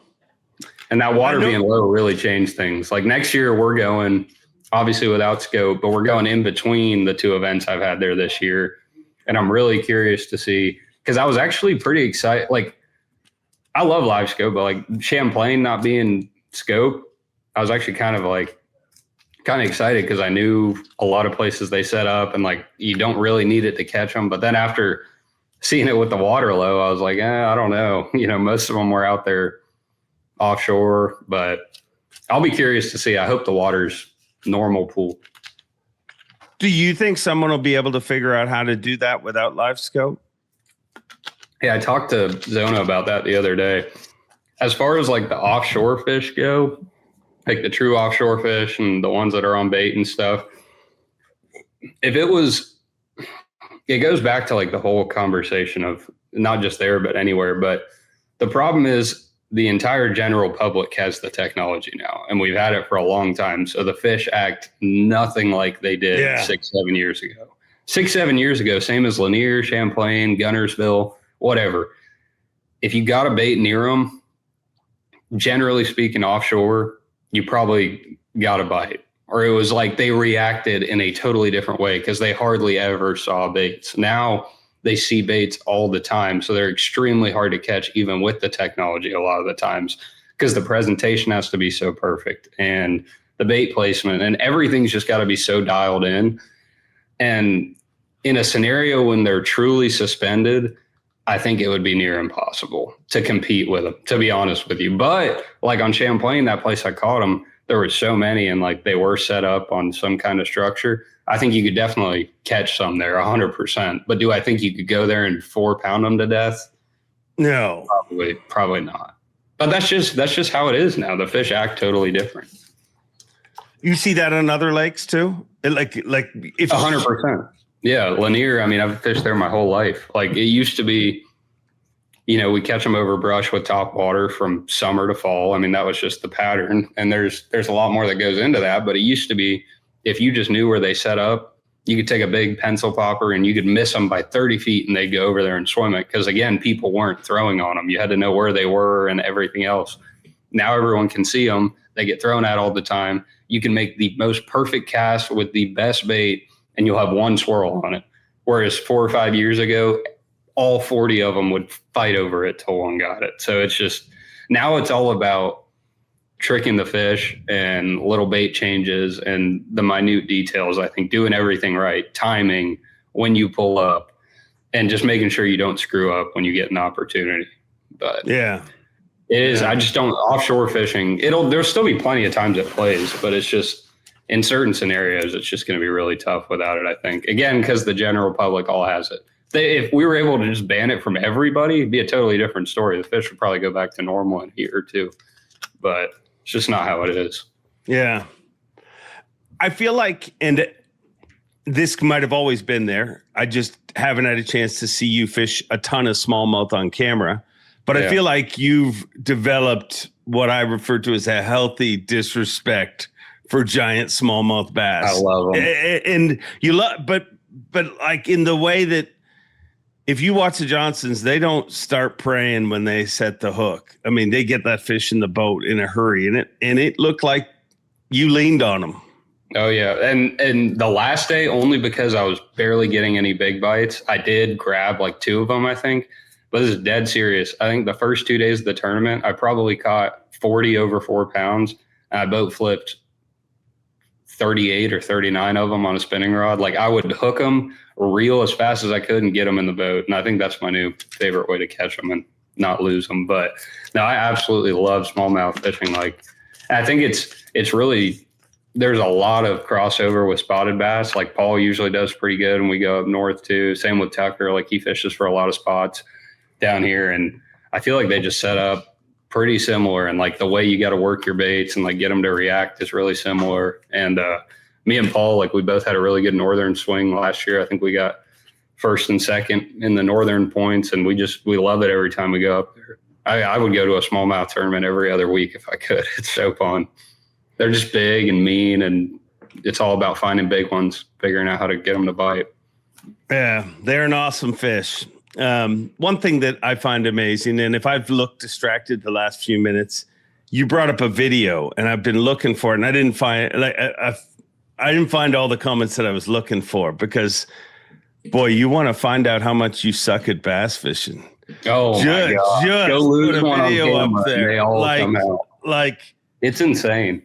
And that water being low really changed things. Like next year we're going, obviously without scope, but we're going in between the 2 events I've had there this year. And I'm really curious to see, because I was actually pretty excited. Like I love live scope, but like Champlain not being scope, I was actually kind of excited because I knew a lot of places they set up, and like you don't really need it to catch them. But then after seeing it with the water low, I was like, I don't know. Most of them were out there offshore, but I'll be curious to see. I hope the water's normal pool. Do you think someone will be able to figure out how to do that without live scope? Yeah, I talked to Zona about that the other day. As far as like the offshore fish go, like the true offshore fish and the ones that are on bait and stuff, it goes back to like the whole conversation of not just there, but anywhere. But the problem is the entire general public has the technology now, and we've had it for a long time. So the fish act nothing like they did 6-7 years ago. 6-7 years ago, same as Lanier, Champlain, Gunnersville, whatever. If you got a bait near them, generally speaking, offshore, you probably got a bite. Or it was like they reacted in a totally different way because they hardly ever saw baits. Now they see baits all the time. So they're extremely hard to catch, even with the technology a lot of the times, because the presentation has to be so perfect, and the bait placement and everything's just got to be so dialed in. And in a scenario when they're truly suspended, I think it would be near impossible to compete with them, to be honest with you. But like on Champlain, that place I caught them, there were so many, and like they were set up on some kind of structure. I think you could definitely catch some there 100%. But do I think you could go there and 4-pound them to death? No. Probably not. But that's just how it is now. The fish act totally different. You see that on other lakes too? Like if 100%. Yeah, Lanier, I mean, I've fished there my whole life. Like it used to be, we catch them over brush with top water from summer to fall. I mean, that was just the pattern. And there's a lot more that goes into that. But it used to be, if you just knew where they set up, you could take a big pencil popper and you could miss them by 30 feet and they'd go over there and swim it. Because again, people weren't throwing on them. You had to know where they were and everything else. Now everyone can see them. They get thrown at all the time. You can make the most perfect cast with the best bait and you'll have one swirl on it. Whereas 4 or 5 years ago, all 40 of them would fight over it till one got it. So it's just, now it's all about tricking the fish and little bait changes and the minute details. I think doing everything right, timing when you pull up, and just making sure you don't screw up when you get an opportunity. But yeah, it is. I just don't, offshore fishing. There'll still be plenty of times it plays, but it's just in certain scenarios, it's just going to be really tough without it. I think again because the general public all has it. If we were able to just ban it from everybody, it'd be a totally different story. The fish would probably go back to normal in a year or two, but it's just not how it is. Yeah. I feel like, and this might have always been there, I just haven't had a chance to see you fish a ton of smallmouth on camera, but I feel like you've developed what I refer to as a healthy disrespect for giant smallmouth bass. I love them. And you love, but like in the way that, if you watch the Johnsons, they don't start praying when they set the hook. I mean, they get that fish in the boat in a hurry, and it looked like you leaned on them. Oh yeah, and the last day, only because I was barely getting any big bites, I did grab like 2 of them, I think. But this is dead serious. I think the first 2 days of the tournament, I probably caught 40 over 4 pounds, and I boat flipped 38 or 39 of them on a spinning rod. Like I would hook them, reel as fast as I could, and get them in the boat. And I think that's my new favorite way to catch them and not lose them. But no, I absolutely love smallmouth fishing. Like I think it's really, there's a lot of crossover with spotted bass. Like Paul usually does pretty good, and we go up north too. Same with Tucker. Like he fishes for a lot of spots down here, and I feel like they just set up pretty similar, and like the way you got to work your baits and like get them to react is really similar. And me and Paul, like we both had a really good northern swing last year. I think we got first and second in the northern points, and we love it every time we go up there. I would go to a smallmouth tournament every other week if I could. It's so fun. They're just big and mean, and it's all about finding big ones, figuring out how to get them to bite. Yeah, they're an awesome fish. One thing that I find amazing, and if I've looked distracted the last few minutes, you brought up a video, and I've been looking for it, and I didn't find I didn't find all the comments that I was looking for, because boy, you want to find out how much you suck at bass fishing. Oh my God. Just go lose put a one video on camera up there. They all come out. Like it's insane.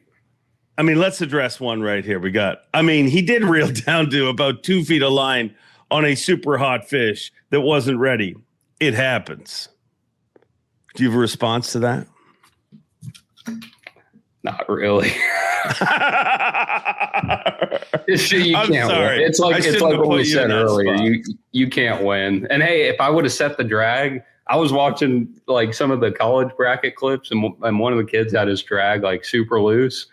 I mean, let's address one right here. He did reel down to about 2 feet of line on a super hot fish that wasn't ready. It happens. Do you have a response to that? Not really. You I'm can't sorry. win. It's like what we said earlier. Spot. You can't win. And hey, if I would have set the drag, I was watching like some of the college bracket clips, and one of the kids had his drag like super loose,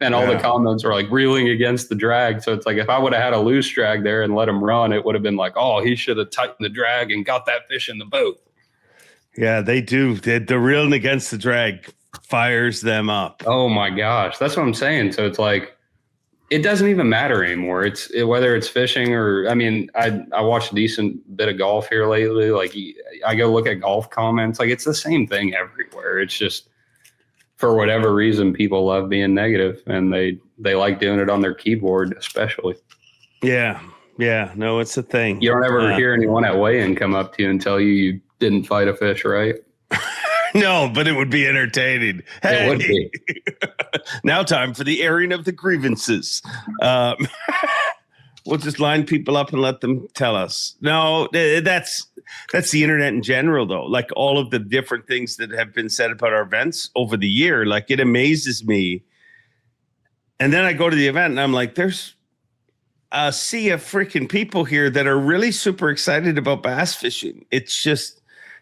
and all the comments were like reeling against the drag. So it's like if I would have had a loose drag there and let him run, it would have been like, oh, he should have tightened the drag and got that fish in the boat. Yeah, they do. The reeling against the drag fires them up. Oh my gosh, that's what I'm saying. So it's like it doesn't even matter anymore. Whether it's fishing or, I mean, I watched a decent bit of golf here lately. Like I go look at golf comments. Like it's the same thing everywhere. It's just for whatever reason, people love being negative, and they like doing it on their keyboard, especially. Yeah. No, it's a thing. You don't ever hear anyone at weigh-in come up to you and tell you didn't fight a fish, right? No, but it would be entertaining. Hey. It would be. Now time for the airing of the grievances. We'll just line people up and let them tell us. No, that's the internet in general, though. Like all of the different things that have been said about our events over the year, like it amazes me. And then I go to the event and I'm like, there's a sea of freaking people here that are really super excited about bass fishing. It's just,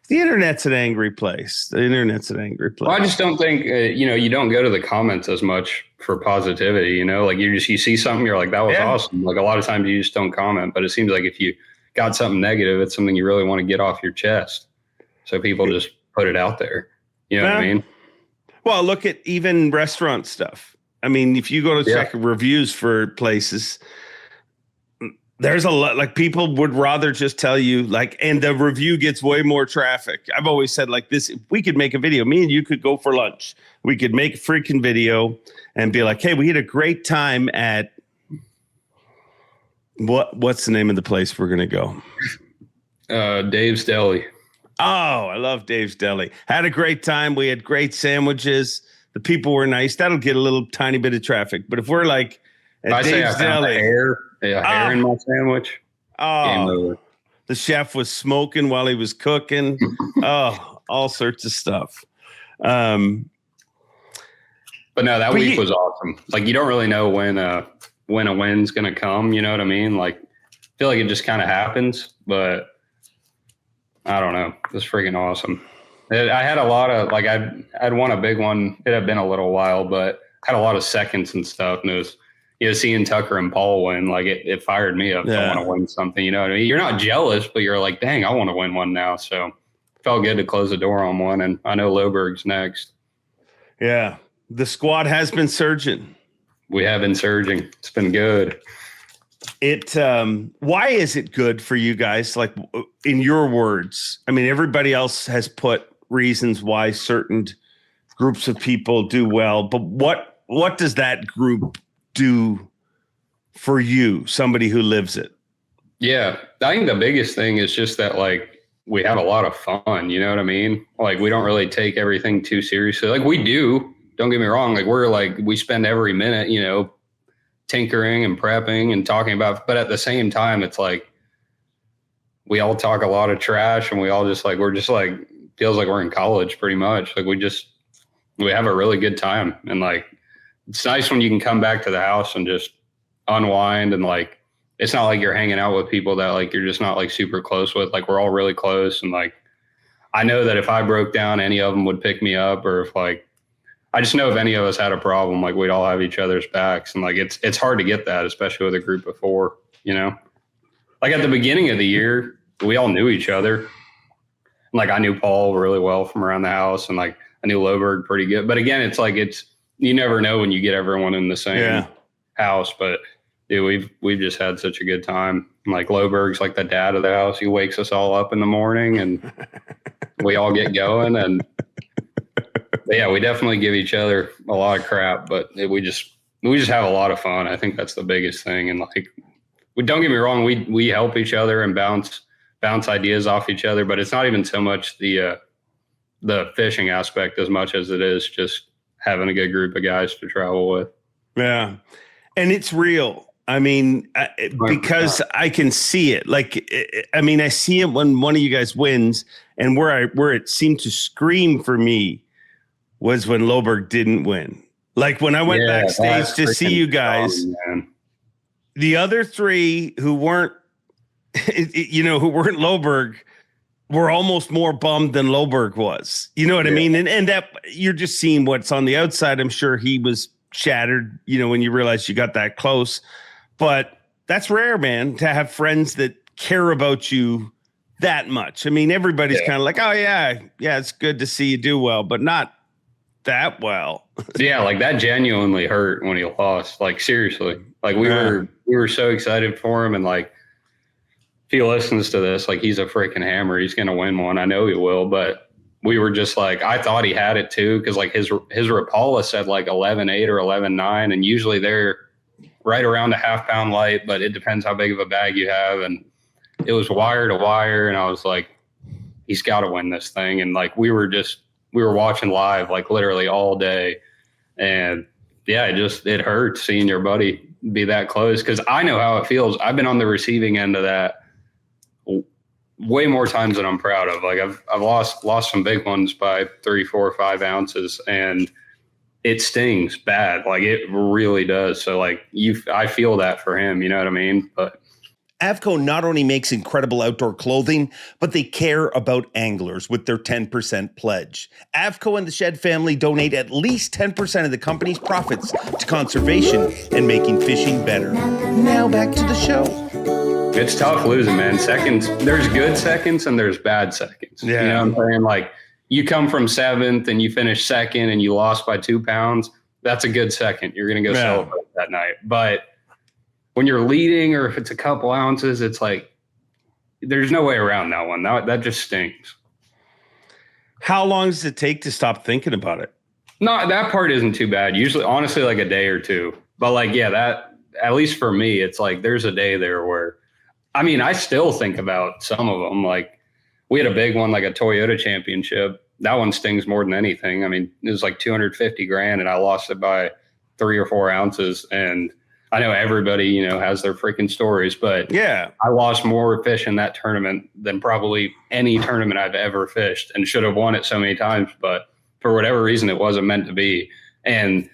The internet's an angry place. Well, I just don't think, you don't go to the comments as much for positivity, like you see something, you're like, that was awesome. Like a lot of times you just don't comment, but it seems like if you got something negative, it's something you really want to get off your chest. So people just put it out there. You know what I mean? Well, look at even restaurant stuff. I mean, if you go to check reviews for places, there's a lot, like people would rather just tell you like, and the review gets way more traffic. I've always said like this, if we could make a video, me and you could go for lunch. We could make a freaking video and be like, hey, we had a great time at what's the name of the place we're going to go? Dave's Deli. Oh, I love Dave's Deli. Had a great time. We had great sandwiches. The people were nice. That'll get a little tiny bit of traffic. But if we're like at Dave's Deli, hair in my sandwich. Oh, the chef was smoking while he was cooking. All sorts of stuff. But no, that week was awesome. Like you don't really know when a win's gonna come. You know what I mean? Like I feel like it just kind of happens, but I don't know. It was freaking awesome. I had a lot of like I'd won a big one. It had been a little while, but had a lot of seconds and stuff. And it was seeing Tucker and Paul win, like it fired me up. I want to win something. You know what I mean? You're not jealous, but you're like, dang, I want to win one now. So it felt good to close the door on one. And I know Loberg's next. Yeah, the squad has been surging. We have been surging. It's been good. Why is it good for you guys? Like in your words, I mean, everybody else has put reasons why certain groups of people do well, but what does that group do for you, somebody who lives it? Yeah, I think the biggest thing is just that like we have a lot of fun. You know what I mean? Like we don't really take everything too seriously. Like we do. Don't get me wrong. Like we spend every minute, tinkering and prepping and talking about, but at the same time, it's like we all talk a lot of trash and we all just like, we're just like, feels like we're in college pretty much. Like we have a really good time. And like, it's nice when you can come back to the house and just unwind. And like, it's not like you're hanging out with people that like, you're just not like super close with. Like we're all really close. And like, I know that if I broke down, any of them would pick me up, or if like, I just know if any of us had a problem, like we'd all have each other's backs. And like, it's hard to get that, especially with a group of four, like at the beginning of the year, we all knew each other. Like I knew Paul really well from around the house, and like I knew Loberg pretty good. But again, it's like you never know when you get everyone in the same house. But dude, we've just had such a good time. And like Loberg's like the dad of the house. He wakes us all up in the morning, and we all get going. And yeah, we definitely give each other a lot of crap, but we just have a lot of fun. I think that's the biggest thing. And like, don't get me wrong, we help each other and bounce ideas off each other, but it's not even so much the fishing aspect as much as it is just having a good group of guys to travel with. Yeah. And it's real. I mean, because I can see it. Like, I mean, I see it when one of you guys wins, and where it seemed to scream for me was when Loberg didn't win. Like when I went backstage to see you guys, the other three who weren't, who weren't Loberg were almost more bummed than Loberg was. You know what I mean? And that you're just seeing what's on the outside. I'm sure he was shattered, when you realize you got that close. But that's rare, man, to have friends that care about you that much. I mean, everybody's kind of like, oh yeah, it's good to see you do well, but not that well. Yeah, like that genuinely hurt when he lost. Like seriously, like we were so excited for him, and like if he listens to this, like he's a freaking hammer. He's gonna win one. I know he will, but we were just like, I thought he had it too, because like his Rapala said like 11.8 or 11.9, and usually they're right around a half-pound light, but it depends how big of a bag you have. And it was wire to wire, and I was like, he's got to win this thing. And like we were watching live like literally all day, and yeah, it hurts seeing your buddy be that close, because I know how it feels. I've been on the receiving end of that way more times than I'm proud of. Like I've lost some big ones by 3, 4, 5 ounces, and it stings bad. Like it really does. So like I feel that for him, you know what I mean? But Avco not only makes incredible outdoor clothing, but they care about anglers with their 10% pledge. Avco and the Shed family donate at least 10% of the company's profits to conservation and making fishing better. Now back to the show. It's tough losing, man. Seconds, there's good seconds and there's bad seconds. Yeah. You know what I'm saying? Like, you come from 7th and you finish 2nd and you lost by 2 pounds. That's a good second. You're going to go celebrate that night. But when you're leading, or if it's a couple ounces, it's like, there's no way around that one. That just stings. How long does it take to stop thinking about it? No, that part isn't too bad. Usually, honestly, like a day or two. But like, yeah, that, at least for me, it's like there's a day there where, I mean, I still think about some of them. Like, we had a big one, like a Toyota championship. That one stings more than anything. I mean, it was like $250,000 and I lost it by 3 or 4 ounces. And I know everybody, you know, has their freaking stories, but Yeah. I lost more fish in that tournament than probably any tournament I've ever fished, and should have won it so many times. But for whatever reason, it wasn't meant to be. And,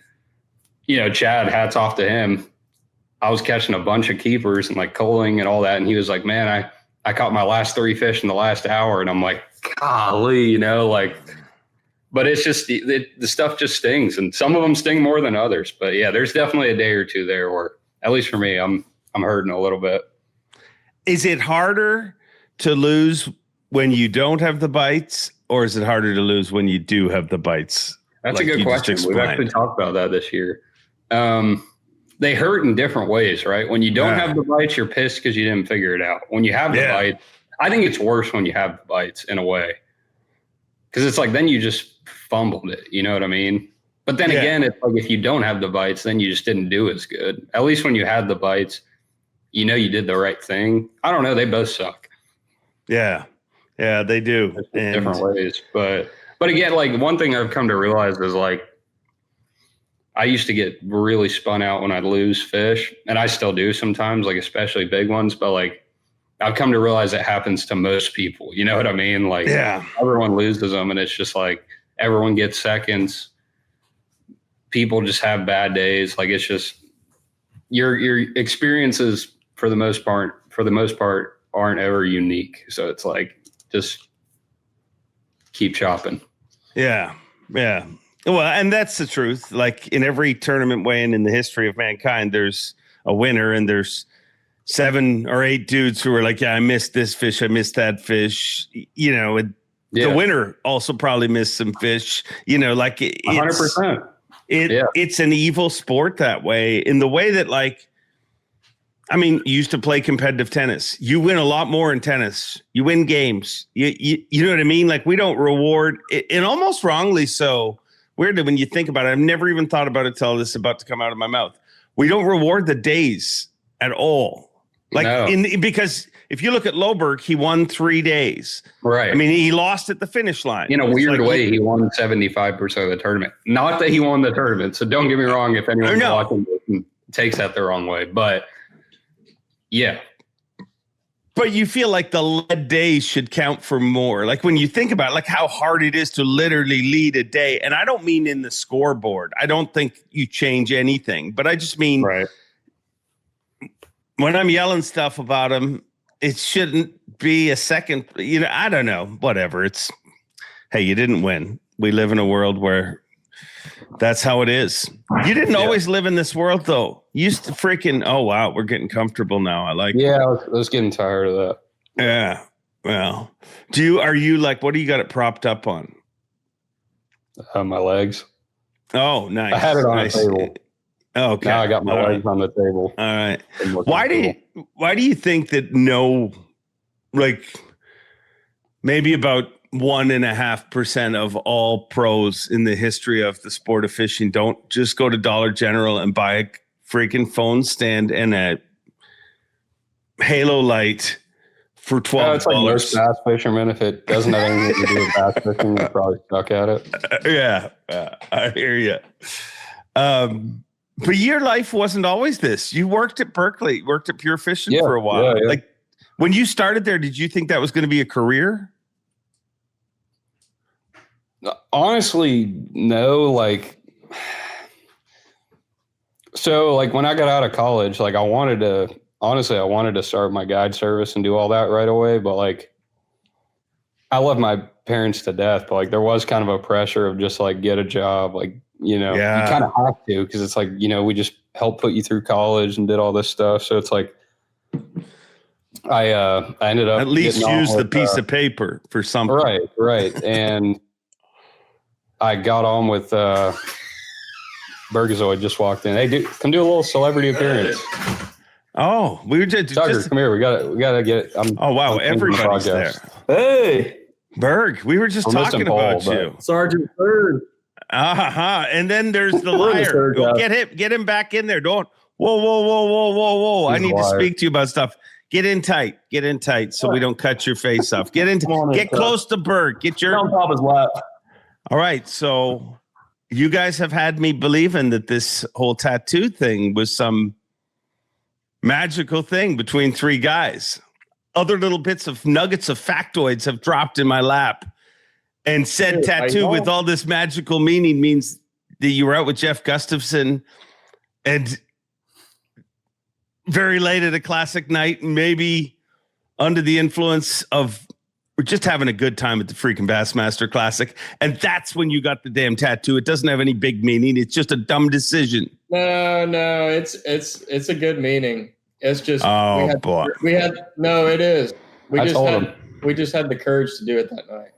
you know, Chad, hats off to him. I was catching a bunch of keepers and like culling and all that. And he was like, man, I caught my last 3 fish in the last hour. And I'm like, golly, you know, like, but it's just the stuff just stings, and some of them sting more than others. But yeah, there's definitely a day or two there where, at least for me, I'm hurting a little bit. Is it harder to lose when you don't have the bites, or is it harder to lose when you do have the bites? That's like a good you just question. We've explained? actually talked about that this year. They hurt in different ways, right? When you don't have the bites, you're pissed because you didn't figure it out. When you have the bites, I think it's worse when you have the bites in a way. Because it's like, then you just fumbled it. You know what I mean? But then again, it's like, if you don't have the bites, then you just didn't do as good. At least when you had the bites, you know you did the right thing. I don't know. They both suck. Yeah. Yeah, they do. In different ways. But again, like, one thing I've come to realize is, like, I used to get really spun out when I'd lose fish, and I still do sometimes, like, especially big ones. But like, I've come to realize it happens to most people. You know what I mean? Like, everyone loses them, and it's just like everyone gets seconds. People just have bad days. Like, it's just your experiences for the most part aren't ever unique. So it's like, just keep chopping. Yeah. Yeah. Well, and that's the truth. Like, in every tournament weigh-in in the history of mankind, there's a winner, and there's 7 or 8 dudes who are like, yeah, I missed this fish, I missed that fish. You know, the winner also probably missed some fish. You know, like, 100%. It's an evil sport that way, in the way that, like, I mean, you used to play competitive tennis. You win a lot more in tennis. You win games. You know what I mean? Like, we don't reward, and almost wrongly so. Weirdly, when you think about it, I've never even thought about it till this is about to come out of my mouth. We don't reward the days at all. Like, because if you look at Loberg, he won 3 days. Right. I mean, he lost at the finish line. In a weird way, he won 75% of the tournament. Not that he won the tournament, so don't get me wrong if anyone watching this takes that the wrong way. But yeah. But you feel like the lead days should count for more. Like, when you think about it, like how hard it is to literally lead a day. And I don't mean in the scoreboard. I don't think you change anything. But I just mean when I'm yelling stuff about him, it shouldn't be a second. You know, I don't know. Whatever. It's, hey, you didn't win. We live in a world where that's how it is. You didn't always live in this world, though. You used to freaking, oh, wow, we're getting comfortable now. I like I was getting tired of that. Yeah. Well, are you like, what do you got it propped up on? My legs. Oh, nice. I had it on a table. Oh, okay. Now I got my legs on the table. All right. Why do you think that like, maybe about 1.5% of all pros in the history of the sport of fishing don't just go to Dollar General and buy a freaking phone stand and a halo light for $12? It's like most bass fishermen. If it doesn't have anything to do with bass fishing, you're probably stuck at it. Yeah, I hear you. But your life wasn't always this. You worked at Berkeley, worked at Pure Fishing for a while. Yeah. Like, when you started there, did you think that was going to be a career? Honestly, no. Like, so like when I got out of college, like I wanted to honestly, I wanted to start my guide service and do all that right away, but like, I love my parents to death, but like, there was kind of a pressure of just like get a job, like, you know, you kind of have to, because it's like, you know, we just helped put you through college and did all this stuff. So it's like, I ended up at least use the piece of paper for something. Right. And I got on with Bergazoid just walked in. Hey, dude, come do a little celebrity appearance. Oh, we were just Tucker, come here. We gotta get. Oh wow, everybody's there. Hey, Berg, we were just talking about you, Sergeant Bird. And then there's the liar. Go get him back in there. Don't. Whoa. I need to speak to you about stuff. Get in tight, so we don't cut your face off. Get close to Berg. Get your on top of his lap. All right, so you guys have had me believing that this whole tattoo thing was some magical thing between three guys. Other little bits of nuggets of factoids have dropped in my lap, and said tattoo with all this magical meaning means that you were out with Jeff Gustafson and very late at a classic night, maybe under the influence of we're just having a good time at the freaking Bassmaster Classic. And that's when you got the damn tattoo. It doesn't have any big meaning. It's just a dumb decision. No, it's a good meaning. It's just it is. We just had the courage to do it that night.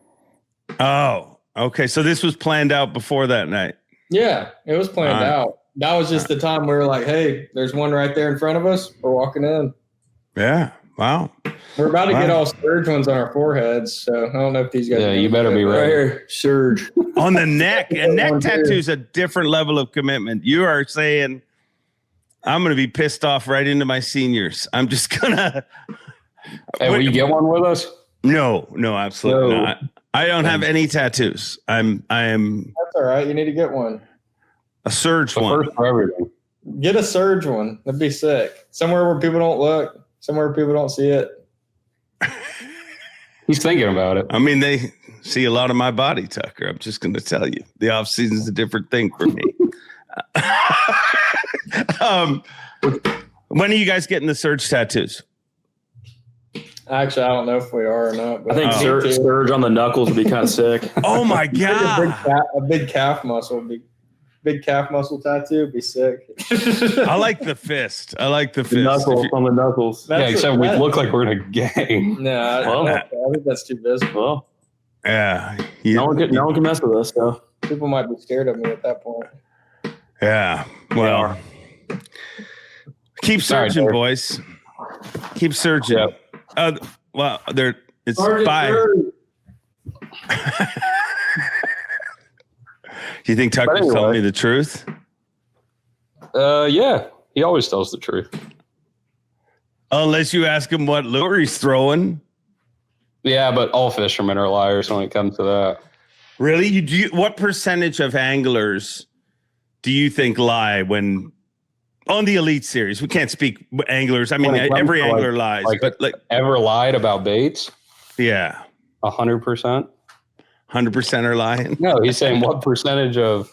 Oh, okay. So this was planned out before that night. Yeah, it was planned out. That was just the time we were like, hey, there's one right there in front of us. We're walking in. Yeah. Wow. We're about to get all surge ones on our foreheads. So I don't know if these guys. Yeah, you better be ready. Right here, surge. On the neck. A neck tattoo is a different level of commitment. You are saying, I'm going to be pissed off right into my seniors. I'm just going to. Hey, will you get one with us? No, absolutely not. I don't have any tattoos. I am. That's all right. You need to get one. A surge one. First for everything. Get a surge one. That'd be sick. Somewhere where people don't look. Somewhere where people don't see it. He's thinking about it. I mean, they see a lot of my body, Tucker. I'm just going to tell you. The off season is a different thing for me. When are you guys getting the surge tattoos? Actually, I don't know if we are or not. But I think surge on the knuckles would be kind of sick. Oh my god! A big calf muscle would be. Big calf muscle tattoo would be sick. I like the fist. The knuckles on the knuckles. Except we look like we're in a gang. No, I think that's too visible. Well, yeah. No one can mess with us, though. People might be scared of me at that point. Yeah. Well, keep searching, boys. Keep searching. Yep. It's Sergeant 5. Do you think Tucker's telling me the truth? Yeah. He always tells the truth. Unless you ask him what lure he's throwing. Yeah, but all fishermen are liars when it comes to that. Really? What percentage of anglers do you think lie when on the Elite Series? We can't speak anglers. I mean, every angler lies. But ever lied about baits? Yeah. 100%. 100% are lying? No, he's saying what percentage of...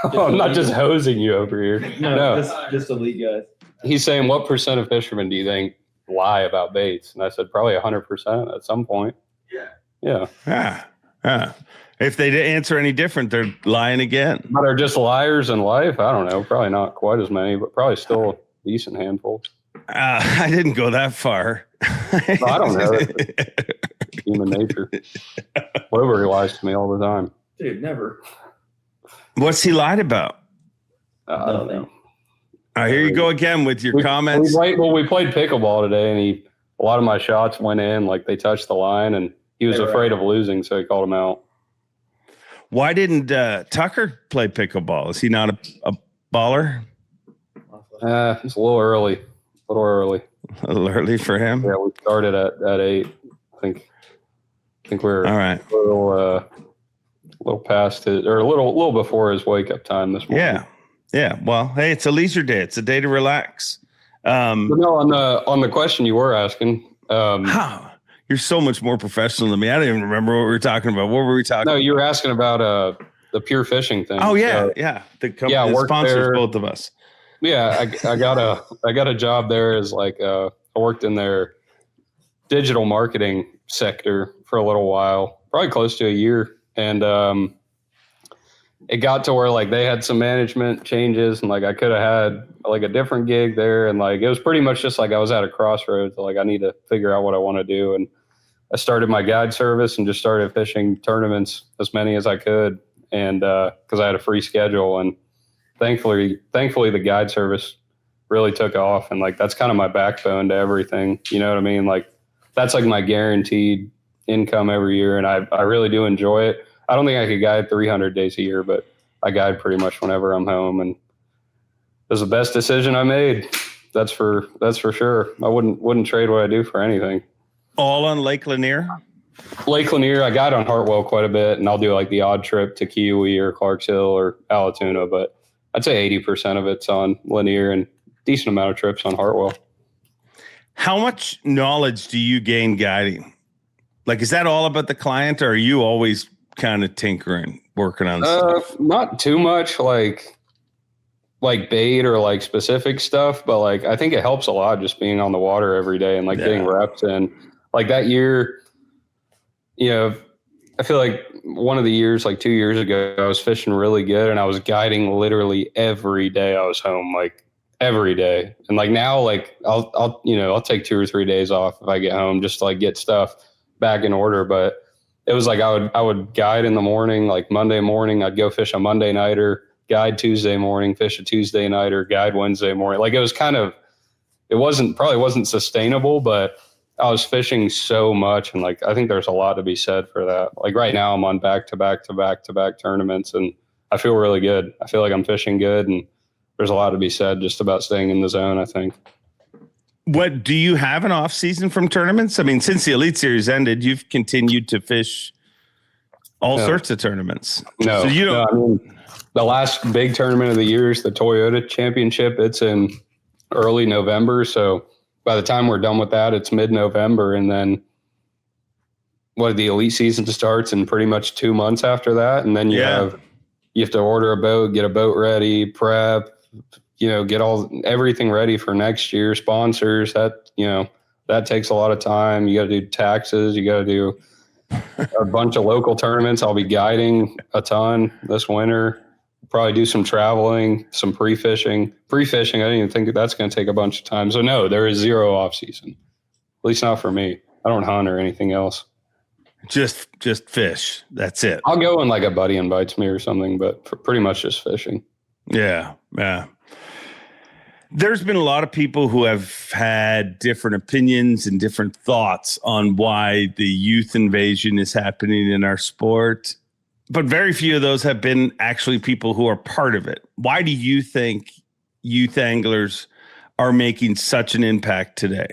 I'm not just hosing you over here. No. Just elite guys. He's saying what percent of fishermen do you think lie about baits? And I said probably 100% at some point. Yeah. Yeah. If they answer any different, they're lying again. But are just liars in life? I don't know. Probably not quite as many, but probably still a decent handful. I didn't go that far. No, I don't know. Human nature. Wilbur lies to me all the time. Dude, never. What's he lied about? I don't know. Here you go again with your comments. We played pickleball today, and a lot of my shots went in, like they touched the line, and he was afraid of losing, so he called him out. Why didn't Tucker play pickleball? Is he not a baller? It's a little early. A little early for him? Yeah, we started at 8. I think we're all right. A little past his, or a little before his wake up time this morning. Yeah. Well, hey, it's a leisure day. It's a day to relax. But no, on the question you were asking, you're so much more professional than me. I don't even remember what we were talking about. What were we talking about? No, you were asking about the pure fishing thing. Oh yeah, yeah. The company sponsors both of us. Yeah, I got a job there as like I worked in their digital marketing sector for a little while, probably close to a year, and it got to where like they had some management changes, and like I could have had like a different gig there, and like it was pretty much just like I was at a crossroads. Like I need to figure out what I want to do, and I started my guide service and just started fishing tournaments, as many as I could, and because I had a free schedule, and thankfully the guide service really took off, and like that's kind of my backbone to everything. You know what I mean? Like that's like my guaranteed income every year, and I really do enjoy it. I don't think I could guide 300 days a year, but I guide pretty much whenever I'm home, and it was the best decision I made. That's for sure. I wouldn't trade what I do for anything. All on Lake Lanier? Lake Lanier, I guide on Hartwell quite a bit, and I'll do like the odd trip to Kiwi or Clarks Hill or Allatoona, but I'd say 80% of it's on Lanier and decent amount of trips on Hartwell. How much knowledge do you gain guiding? Like, is that all about the client, or are you always kind of tinkering, working on stuff? Not too much like bait or like specific stuff, but like I think it helps a lot just being on the water every day and like getting reps in. Like that year, you know, I feel like one of the years, like 2 years ago, I was fishing really good and I was guiding literally every day I was home, like every day. And like now, like I'll take 2 or 3 days off if I get home just to like get stuff back in order. But it was like I would guide in the morning, like Monday morning, I'd go fish a Monday nighter, guide Tuesday morning, fish a Tuesday nighter, guide Wednesday morning. Like it was probably wasn't sustainable, but I was fishing so much. And like, I think there's a lot to be said for that. Like right now I'm on back-to-back tournaments and I feel really good. I feel like I'm fishing good, and there's a lot to be said just about staying in the zone, I think. What do you have an off season from tournaments? I mean, since the Elite Series ended, you've continued to fish all sorts of tournaments. No, so you don't. No, I mean, the last big tournament of the year is the Toyota Championship. It's in early November. So by the time we're done with that, it's mid-November. And then the elite season starts in pretty much 2 months after that. And then you have to order a boat, get a boat ready, prep, get everything ready for next year, sponsors. That takes a lot of time. You got to do taxes. You got to do a bunch of local tournaments. I'll be guiding a ton this winter. Probably do some traveling, some pre-fishing. I didn't even think that's going to take a bunch of time. So no, there is zero off season. At least not for me. I don't hunt or anything else. Just fish. That's it. I'll go when like a buddy invites me or something, but pretty much just fishing. Yeah. There's been a lot of people who have had different opinions and different thoughts on why the youth invasion is happening in our sport, but very few of those have been actually people who are part of it. Why do you think youth anglers are making such an impact today?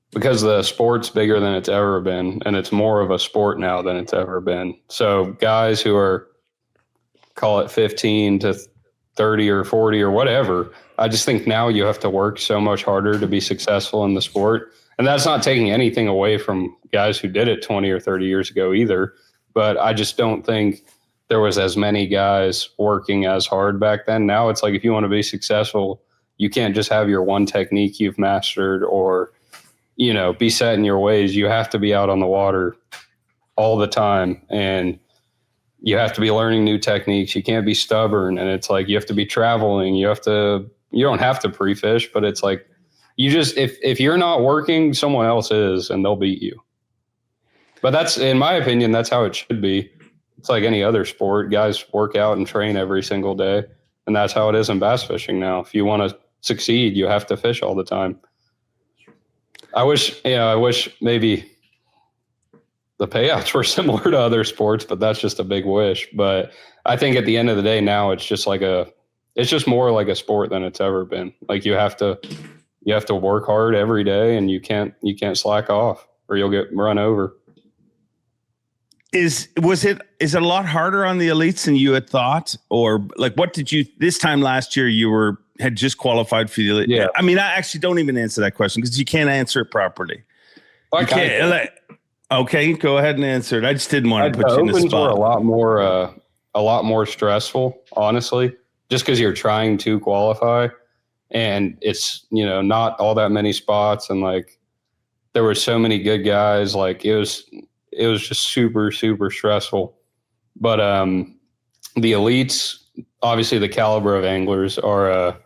Because the sport's bigger than it's ever been, and it's more of a sport now than it's ever been. So guys who are, call it 15 to 30 or 40 or whatever, I just think now you have to work so much harder to be successful in the sport. And that's not taking anything away from guys who did it 20 or 30 years ago either. But I just don't think there was as many guys working as hard back then. Now it's like if you want to be successful, you can't just have your one technique you've mastered or, be set in your ways. You have to be out on the water all the time, and you have to be learning new techniques. You can't be stubborn, and it's like you have to be traveling. You don't have to pre-fish, but it's like if you're not working, someone else is, and they'll beat you. But that's, in my opinion, that's how it should be. It's like any other sport. Guys work out and train every single day, and that's how it is in bass fishing now. If you want to succeed, you have to fish all the time. I wish maybe the payouts were similar to other sports, but that's just a big wish. But I think at the end of the day now, it's just more like a sport than it's ever been. Like you have to work hard every day, and you can't slack off or you'll get run over. Is it a lot harder on the elites than you had thought? Or like, what did you, this time last year, you had just qualified for the elite? Yeah. I mean, I actually don't even answer that question because you can't answer it properly. Okay, go ahead and answer it. I just didn't want to put you in the spot. Were a lot more stressful, honestly, just because you're trying to qualify, and it's, you know, not all that many spots, and like there were so many good guys. Like it was just super, super stressful. But the elites, obviously the caliber of anglers are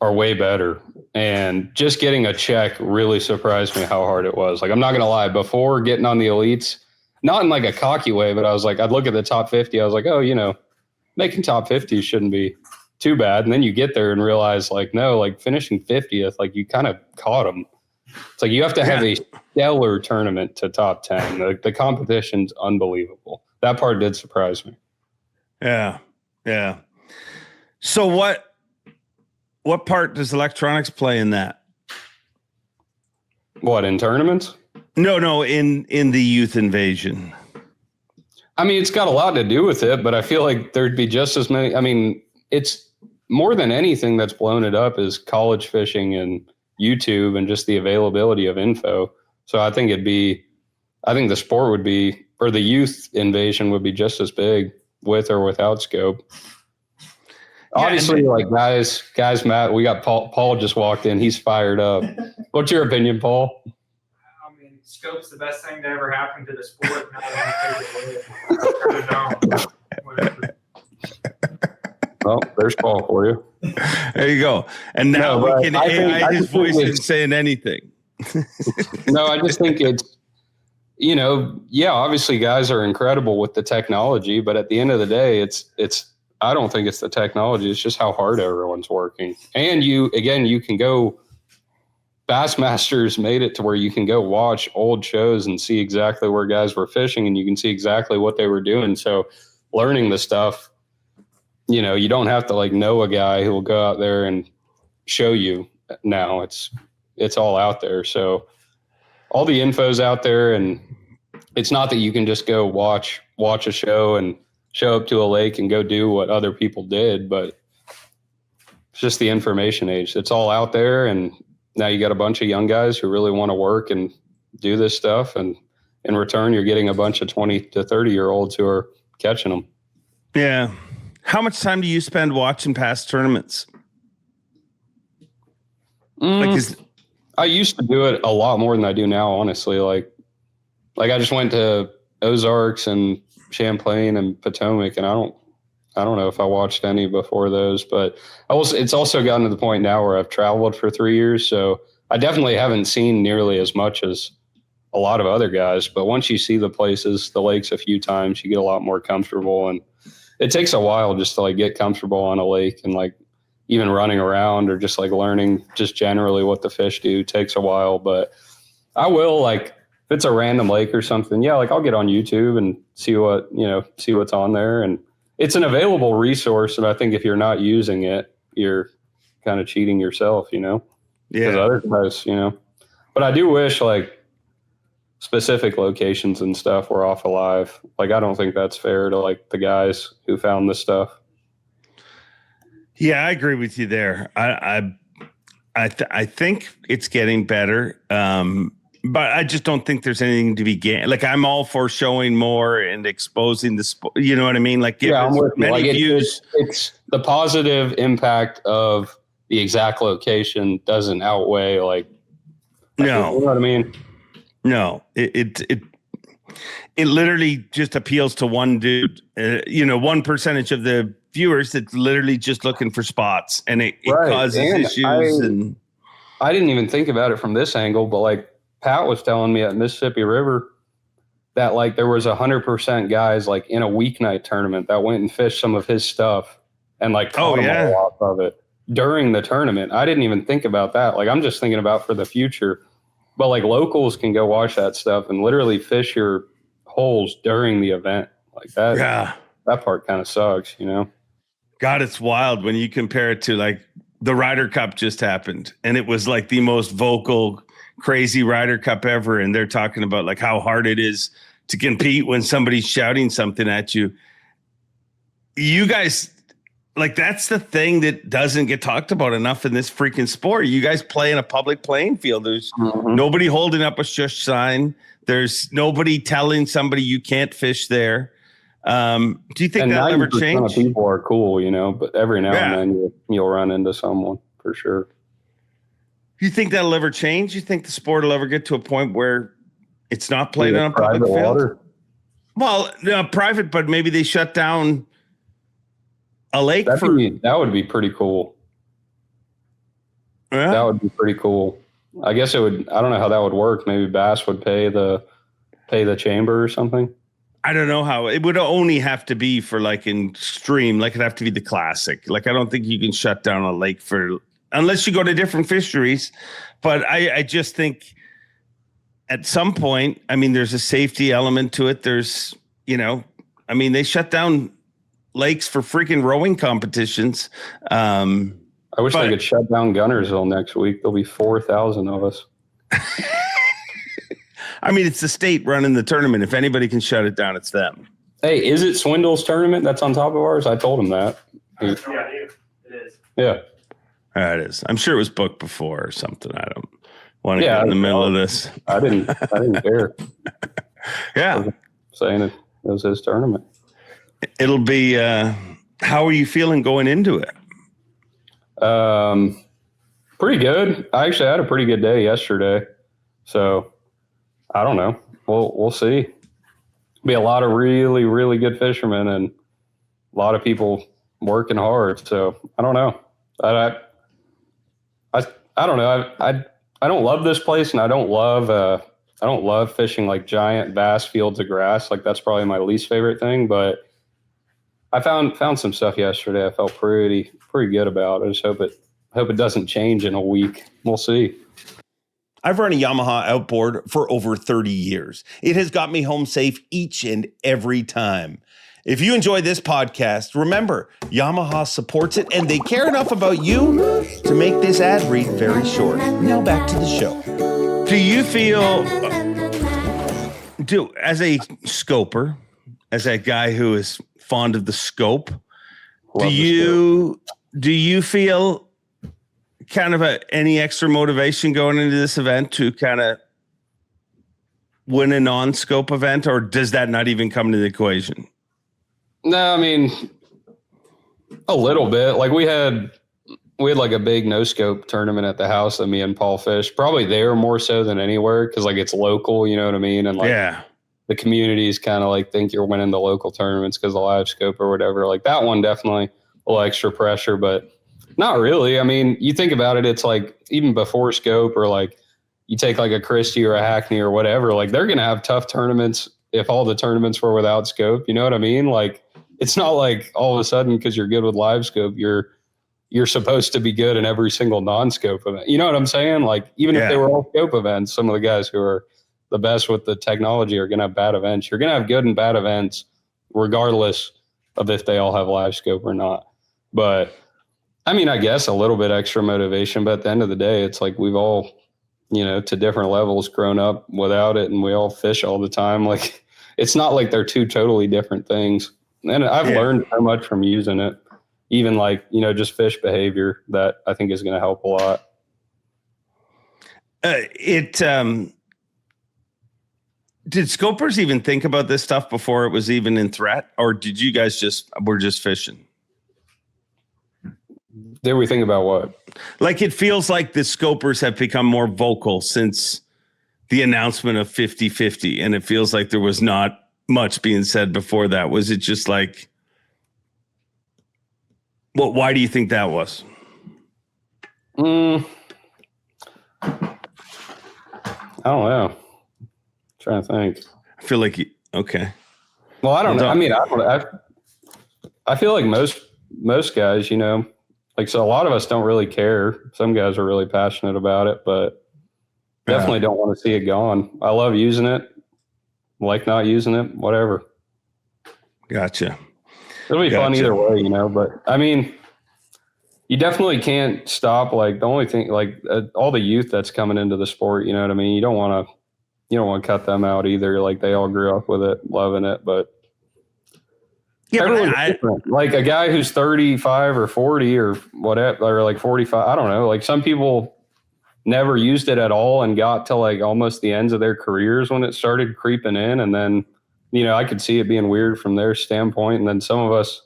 way better. And just getting a check really surprised me how hard it was. Like, I'm not going to lie, before getting on the elites, not in like a cocky way, but I was like, I'd look at the top 50. I was like, oh, you know, making top 50 shouldn't be too bad. And then you get there and realize like, no, like finishing 50th, like you kind of caught them. It's like you have to have a stellar tournament to top 10. The competition's unbelievable. That part did surprise me. Yeah. Yeah. So what part does electronics play in that? What, in tournaments? No, in the youth invasion. I mean, it's got a lot to do with it, but I feel like there'd be just as many. I mean, it's more than anything that's blown it up is college fishing and YouTube and just the availability of info. So I think the sport would be, or the youth invasion would be just as big with or without scope. Yeah, obviously, like guys, Matt, we got Paul just walked in. He's fired up. What's your opinion, Paul? I mean, scope's the best thing to ever happen to the sport. Well, there's Paul for you. There you go. And now we can AI his voice in saying anything. No, I just think it's, you know, yeah, obviously guys are incredible with the technology, but at the end of the day, it's I don't think it's the technology. It's just how hard everyone's working. And you can go, Bassmasters made it to where you can go watch old shows and see exactly where guys were fishing, and you can see exactly what they were doing. So learning the stuff, you know, you don't have to like know a guy who will go out there and show you now. It's all out there. So all the info's out there, and it's not that you can just go watch a show and show up to a lake and go do what other people did, but it's just the information age. It's all out there, and now you got a bunch of young guys who really want to work and do this stuff, and in return, you're getting a bunch of 20 to 30-year-olds who are catching them. Yeah. How much time do you spend watching past tournaments? I used to do it a lot more than I do now, honestly. Like I just went to Ozarks and Champlain and Potomac, and I don't know if I watched any before those, but it's also gotten to the point now where I've traveled for 3 years. So I definitely haven't seen nearly as much as a lot of other guys, but once you see the places, the lakes a few times, you get a lot more comfortable, and it takes a while just to like get comfortable on a lake, and like even running around or just like learning just generally what the fish do takes a while. But I will, like, if it's a random lake or something, yeah, like I'll get on YouTube and see what's on there. And it's an available resource. And I think if you're not using it, you're kind of cheating yourself, you know? Yeah. Other guys, you know, but I do wish like specific locations and stuff were off alive. Like, I don't think that's fair to like the guys who found this stuff. Yeah, I agree with you there. I think it's getting better, but I just don't think there's anything to be gained. Like, I'm all for showing more and exposing the sport. You know what I mean? Like, I'm with you. Many like views. It's the positive impact of the exact location doesn't outweigh like. No, you know what I mean? No, it literally just appeals to one dude. One percentage of the viewers that's literally just looking for spots, and it causes issues. I didn't even think about it from this angle, but like Pat was telling me at Mississippi River that like there was 100% guys like in a weeknight tournament that went and fished some of his stuff and like caught them all off of it during the tournament. I didn't even think about that. Like, I'm just thinking about for the future, but like locals can go watch that stuff and literally fish your holes during the event like that. Yeah. That part kind of sucks, you know? God, it's wild when you compare it to like the Ryder Cup just happened, and it was like the most vocal, crazy Ryder Cup ever. And they're talking about like how hard it is to compete when somebody's shouting something at you. You guys, like, that's the thing that doesn't get talked about enough in this freaking sport. You guys play in a public playing field. There's nobody holding up a shush sign. There's nobody telling somebody you can't fish there. Do you think that'll ever change? People are cool, but every now and then you'll run into someone for sure. Do you think that'll ever change? You think the sport will ever get to a point where it's not played on a public field? Water? Well, private, but maybe they shut down a lake. That would be pretty cool. Yeah. That would be pretty cool. I guess it would. I don't know how that would work. Maybe Bass would pay the chamber or something. I don't know how. It would only have to be for like in stream. Like it'd have to be the classic. Like I don't think you can shut down a lake unless you go to different fisheries. But I just think at some point, I mean, there's a safety element to it. There's, they shut down lakes for freaking rowing competitions. I wish they could shut down Gunnersville next week. There'll be 4,000 of us. I mean, it's the state running the tournament. If anybody can shut it down, it's them. Hey, is it Swindle's tournament that's on top of ours? I told him that. Yeah, it is. Yeah. It is. I'm sure it was booked before or something. I don't want to get in the middle of this. I didn't care. Yeah. Saying it was his tournament. It'll be, how are you feeling going into it? Pretty good. I actually had a pretty good day yesterday. So I don't know. We'll see. Be a lot of really, really good fishermen and a lot of people working hard. So I don't know. I don't know. I don't love this place, and I don't love fishing like giant vast fields of grass. Like that's probably my least favorite thing, but I found some stuff yesterday I felt pretty good about. I just hope it doesn't change in a week. We'll see. I've run a Yamaha outboard for over 30 years. It has got me home safe each and every time. If you enjoy this podcast, remember, Yamaha supports it and they care enough about you to make this ad read very short. Now back to the show. Do you feel, as a scoper, as a guy who is fond of the scope, do you feel kind of any extra motivation going into this event to kind of win a non-scope event, or does that not even come into the equation? No, I mean, a little bit. Like we had like a big no scope tournament at the house that me and Paul fished. Probably there more so than anywhere because like it's local, you know what I mean? And like the communities kind of like think you're winning the local tournaments because of live scope or whatever. Like that one definitely a little extra pressure, but not really. I mean, you think about it, it's like even before scope or like you take like a Christie or a Hackney or whatever, like they're going to have tough tournaments if all the tournaments were without scope. You know what I mean? Like it's not like all of a sudden because you're good with live scope, you're supposed to be good in every single non-scope event. You know what I'm saying? Like even if they were all scope events, some of the guys who are the best with the technology are going to have bad events. You're going to have good and bad events regardless of if they all have live scope or not. But I mean, I guess a little bit extra motivation, but at the end of the day, it's like we've all, to different levels grown up without it and we all fish all the time. Like it's not like they're two totally different things. And I've learned so much from using it, even like, just fish behavior that I think is going to help a lot. Did scopers even think about this stuff before it was even in threat, or did you guys were just fishing? Did we think about what? Like it feels like the scopers have become more vocal since the announcement of 50-50, and it feels like there was not much being said before that. Was it just like, why do you think that was? I don't know. Trying to think. I feel like okay. Well, I don't know. I mean, I feel like most guys, like, so a lot of us don't really care. Some guys are really passionate about it, but definitely don't want to see it gone. I love using it. Like not using it, whatever. Gotcha. It'll be fun either way, but I mean, you definitely can't stop. Like the only thing, like all the youth that's coming into the sport, you know what I mean? You don't want to cut them out either. Like they all grew up with it, loving it, but everyone's different. Like a guy who's 35 or 40 or whatever, or like 45, I don't know. Like some people never used it at all and got to like almost the ends of their careers when it started creeping in. And then I could see it being weird from their standpoint. And then some of us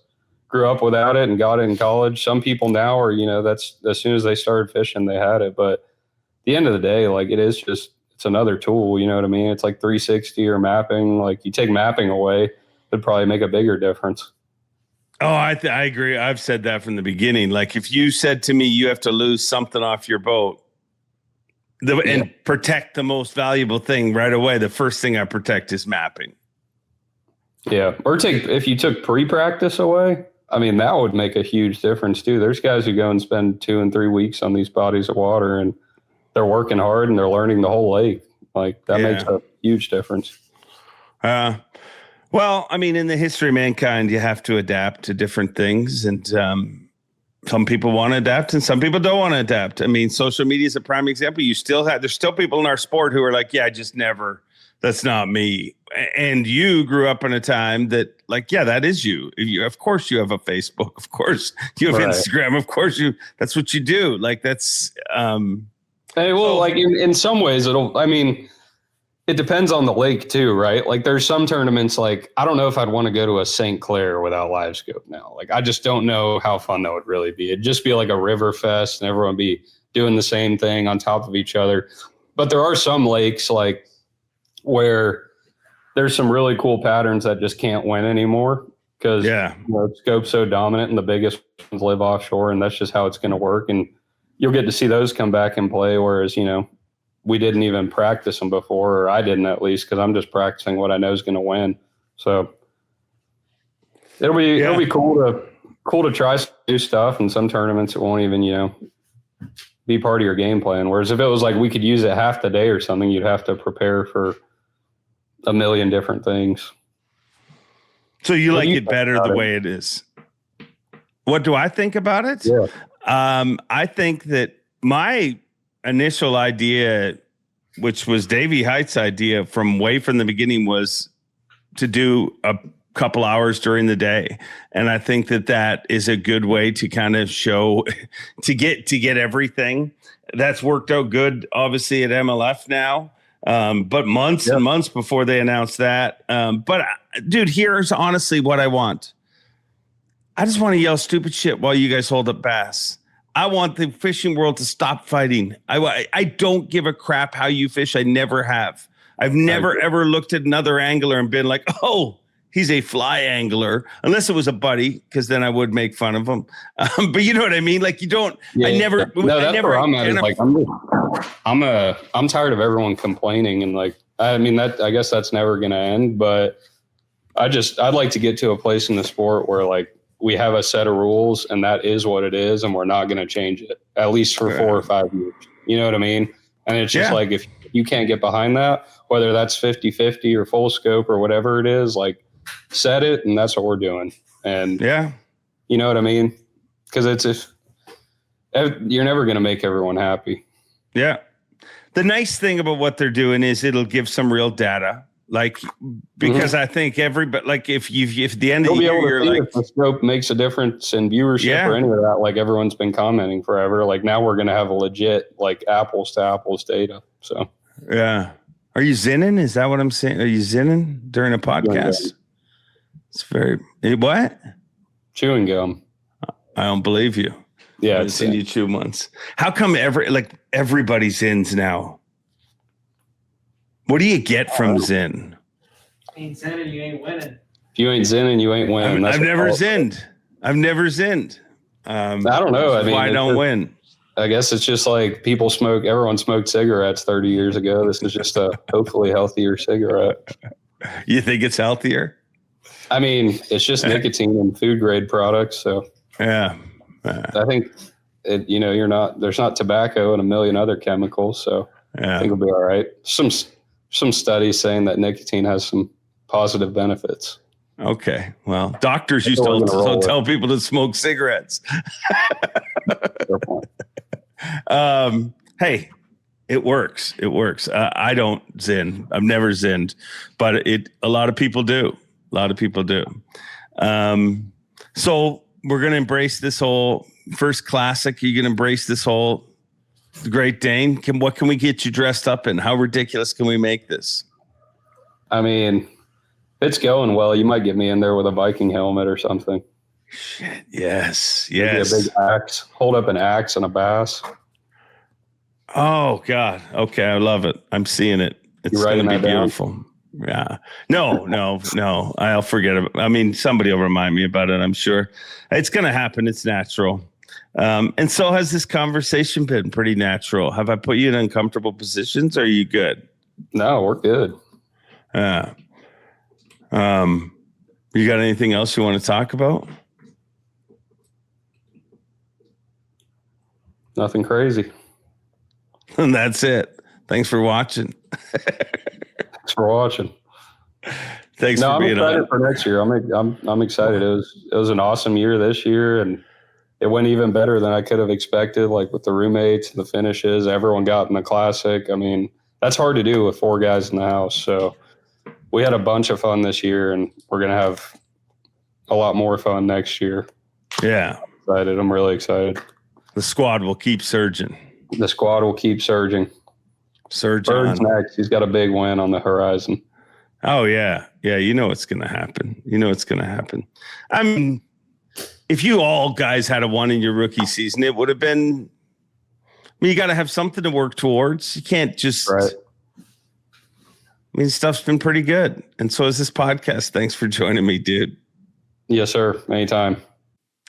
grew up without it and got it in college. Some people now are, that's as soon as they started fishing, they had it. But at the end of the day, like it's another tool, you know what I mean? It's like 360 or mapping. Like you take mapping away, it'd probably make a bigger difference. Oh, I agree. I've said that from the beginning. Like if you said to me, you have to lose something off your boat and protect the most valuable thing right away, the first thing I protect is mapping. Yeah. Or if you took pre-practice away, I mean, that would make a huge difference too. There's guys who go and spend 2 and 3 weeks on these bodies of water and they're working hard and they're learning the whole lake. Like that makes a huge difference. Well, I mean, in the history of mankind, you have to adapt to different things. And some people want to adapt and some people don't want to adapt. I mean, social media is a prime example. There's still people in our sport who are like, yeah, I just never, that's not me. And you grew up in a time that like, yeah, that is you. Of course you have a Facebook. Of course you have Instagram. Of course that's what you do. Like that's, like in some ways it depends on the lake too, right? Like there's some tournaments, like, I don't know if I'd want to go to a St. Clair without live scope now. Like, I just don't know how fun that would really be. It'd just be like a river fest and everyone be doing the same thing on top of each other. But there are some lakes like where there's some really cool patterns that just can't win anymore because scope's so dominant and the biggest ones live offshore and that's just how it's going to work. And you'll get to see those come back and play. Whereas, we didn't even practice them before, or I didn't at least, because I'm just practicing what I know is going to win. So it'll be cool to try some new stuff. And some tournaments it won't even be part of your game plan. Whereas if it was like we could use it half the day or something, you'd have to prepare for a million different things. So you like it better the way it is. What do I think about it? Yeah. I think that my initial idea, which was Davey Height's idea from the beginning, was to do a couple hours during the day. And I think that is a good way to kind of show, to get everything. That's worked out good, obviously, at MLF now. But months and months before they announced that. But dude, here's honestly what I want. I just want to yell stupid shit while you guys hold up bass. I want the fishing world to stop fighting. I don't give a crap how you fish. I never have. I've never, ever looked at another angler and been like, oh, he's a fly angler, unless it was a buddy, because then I would make fun of him. But you know what I mean? Like you don't, I'm tired of everyone complaining. And like, I guess that's never going to end, but I'd like to get to a place in the sport where like, we have a set of rules and that is what it is. And we're not going to change it at least for 4 or 5 years. You know what I mean? And it's just like, if you can't get behind that, whether that's 50-50 or full scope or whatever it is, like set it. And that's what we're doing. And you know what I mean? Cause you're never going to make everyone happy. Yeah. The nice thing about what they're doing is it'll give some real data. Like, because I think everybody, like if at the end of the year, you're like, if the scope makes a difference in viewership or any of that, like everyone's been commenting forever. Like now we're going to have a legit, like apples to apples data. So, yeah. Are you zinning? Is that what I'm saying? Are you zinning during a podcast? It's very, what? Chewing gum. I don't believe you. Yeah. I've seen you chew once. How come everybody zins now? What do you get from Zin? Ain't zinning, you ain't winning. If you ain't zinning, you ain't winning. I've never zinned. I don't know. I mean, why I don't win? I guess it's just like everyone smoked cigarettes 30 years ago. This is just a hopefully healthier cigarette. You think it's healthier? I mean, it's just nicotine and food grade products. So yeah, I think there's not tobacco and a million other chemicals. So I think it'll be all right. Some studies saying that nicotine has some positive benefits. Okay. Well, doctors used to tell people to smoke cigarettes. Hey, it works. It works. I don't zin. I've never zinned, but a lot of people do. So we're going to embrace this whole first classic. You're going to embrace this whole Great Dane. What can we get you dressed up in? How ridiculous can we make this? I mean, it's going well. You might get me in there with a Viking helmet or something. Shit. Yes. Maybe Yes. a big axe. Hold up an axe and a bass. Oh God. Okay. I love it. I'm seeing it. It's going to be beautiful. Yeah. No. I'll forget it. I mean, somebody will remind me about it. I'm sure it's going to happen. It's natural. And so has this conversation been pretty natural? Have I put you in uncomfortable positions? Or are you good? No, we're good. You got anything else you want to talk about? Nothing crazy. And that's it. Thanks for watching. Thanks for watching. Thanks for being on. I'm excited for next year. I'm excited. It was an awesome year this year, and it went even better than I could have expected. Like with the roommates, the finishes, everyone got in the classic. I mean, that's hard to do with 4 guys in the house. So we had a bunch of fun this year, and we're gonna have a lot more fun next year. Yeah, I'm really excited. The squad will keep surging. The squad will keep surging. Bird's next. He's got a big win on the horizon. Oh, yeah. Yeah, you know it's going to happen. I mean, if you all guys had a one in your rookie season, it would have been – you got to have something to work towards. You can't just right. I mean, stuff's been pretty good. And so is this podcast. Thanks for joining me, dude. Yes, sir. Anytime.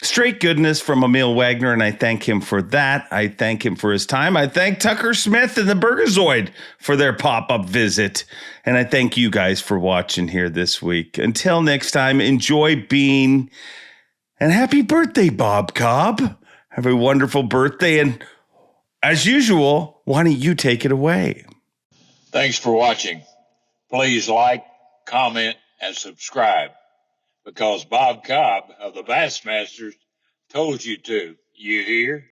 Straight goodness from Emil Wagner, and I thank him for that. I thank him for his time. I thank Tucker Smith and the Burgazoid for their pop-up visit. And I thank you guys for watching here this week. Until next time, enjoy being, and happy birthday, Bob Cobb. Have a wonderful birthday. And as usual, why don't you take it away? Thanks for watching. Please like, comment, and subscribe. Because Bob Cobb of the Bassmasters told you to. You hear?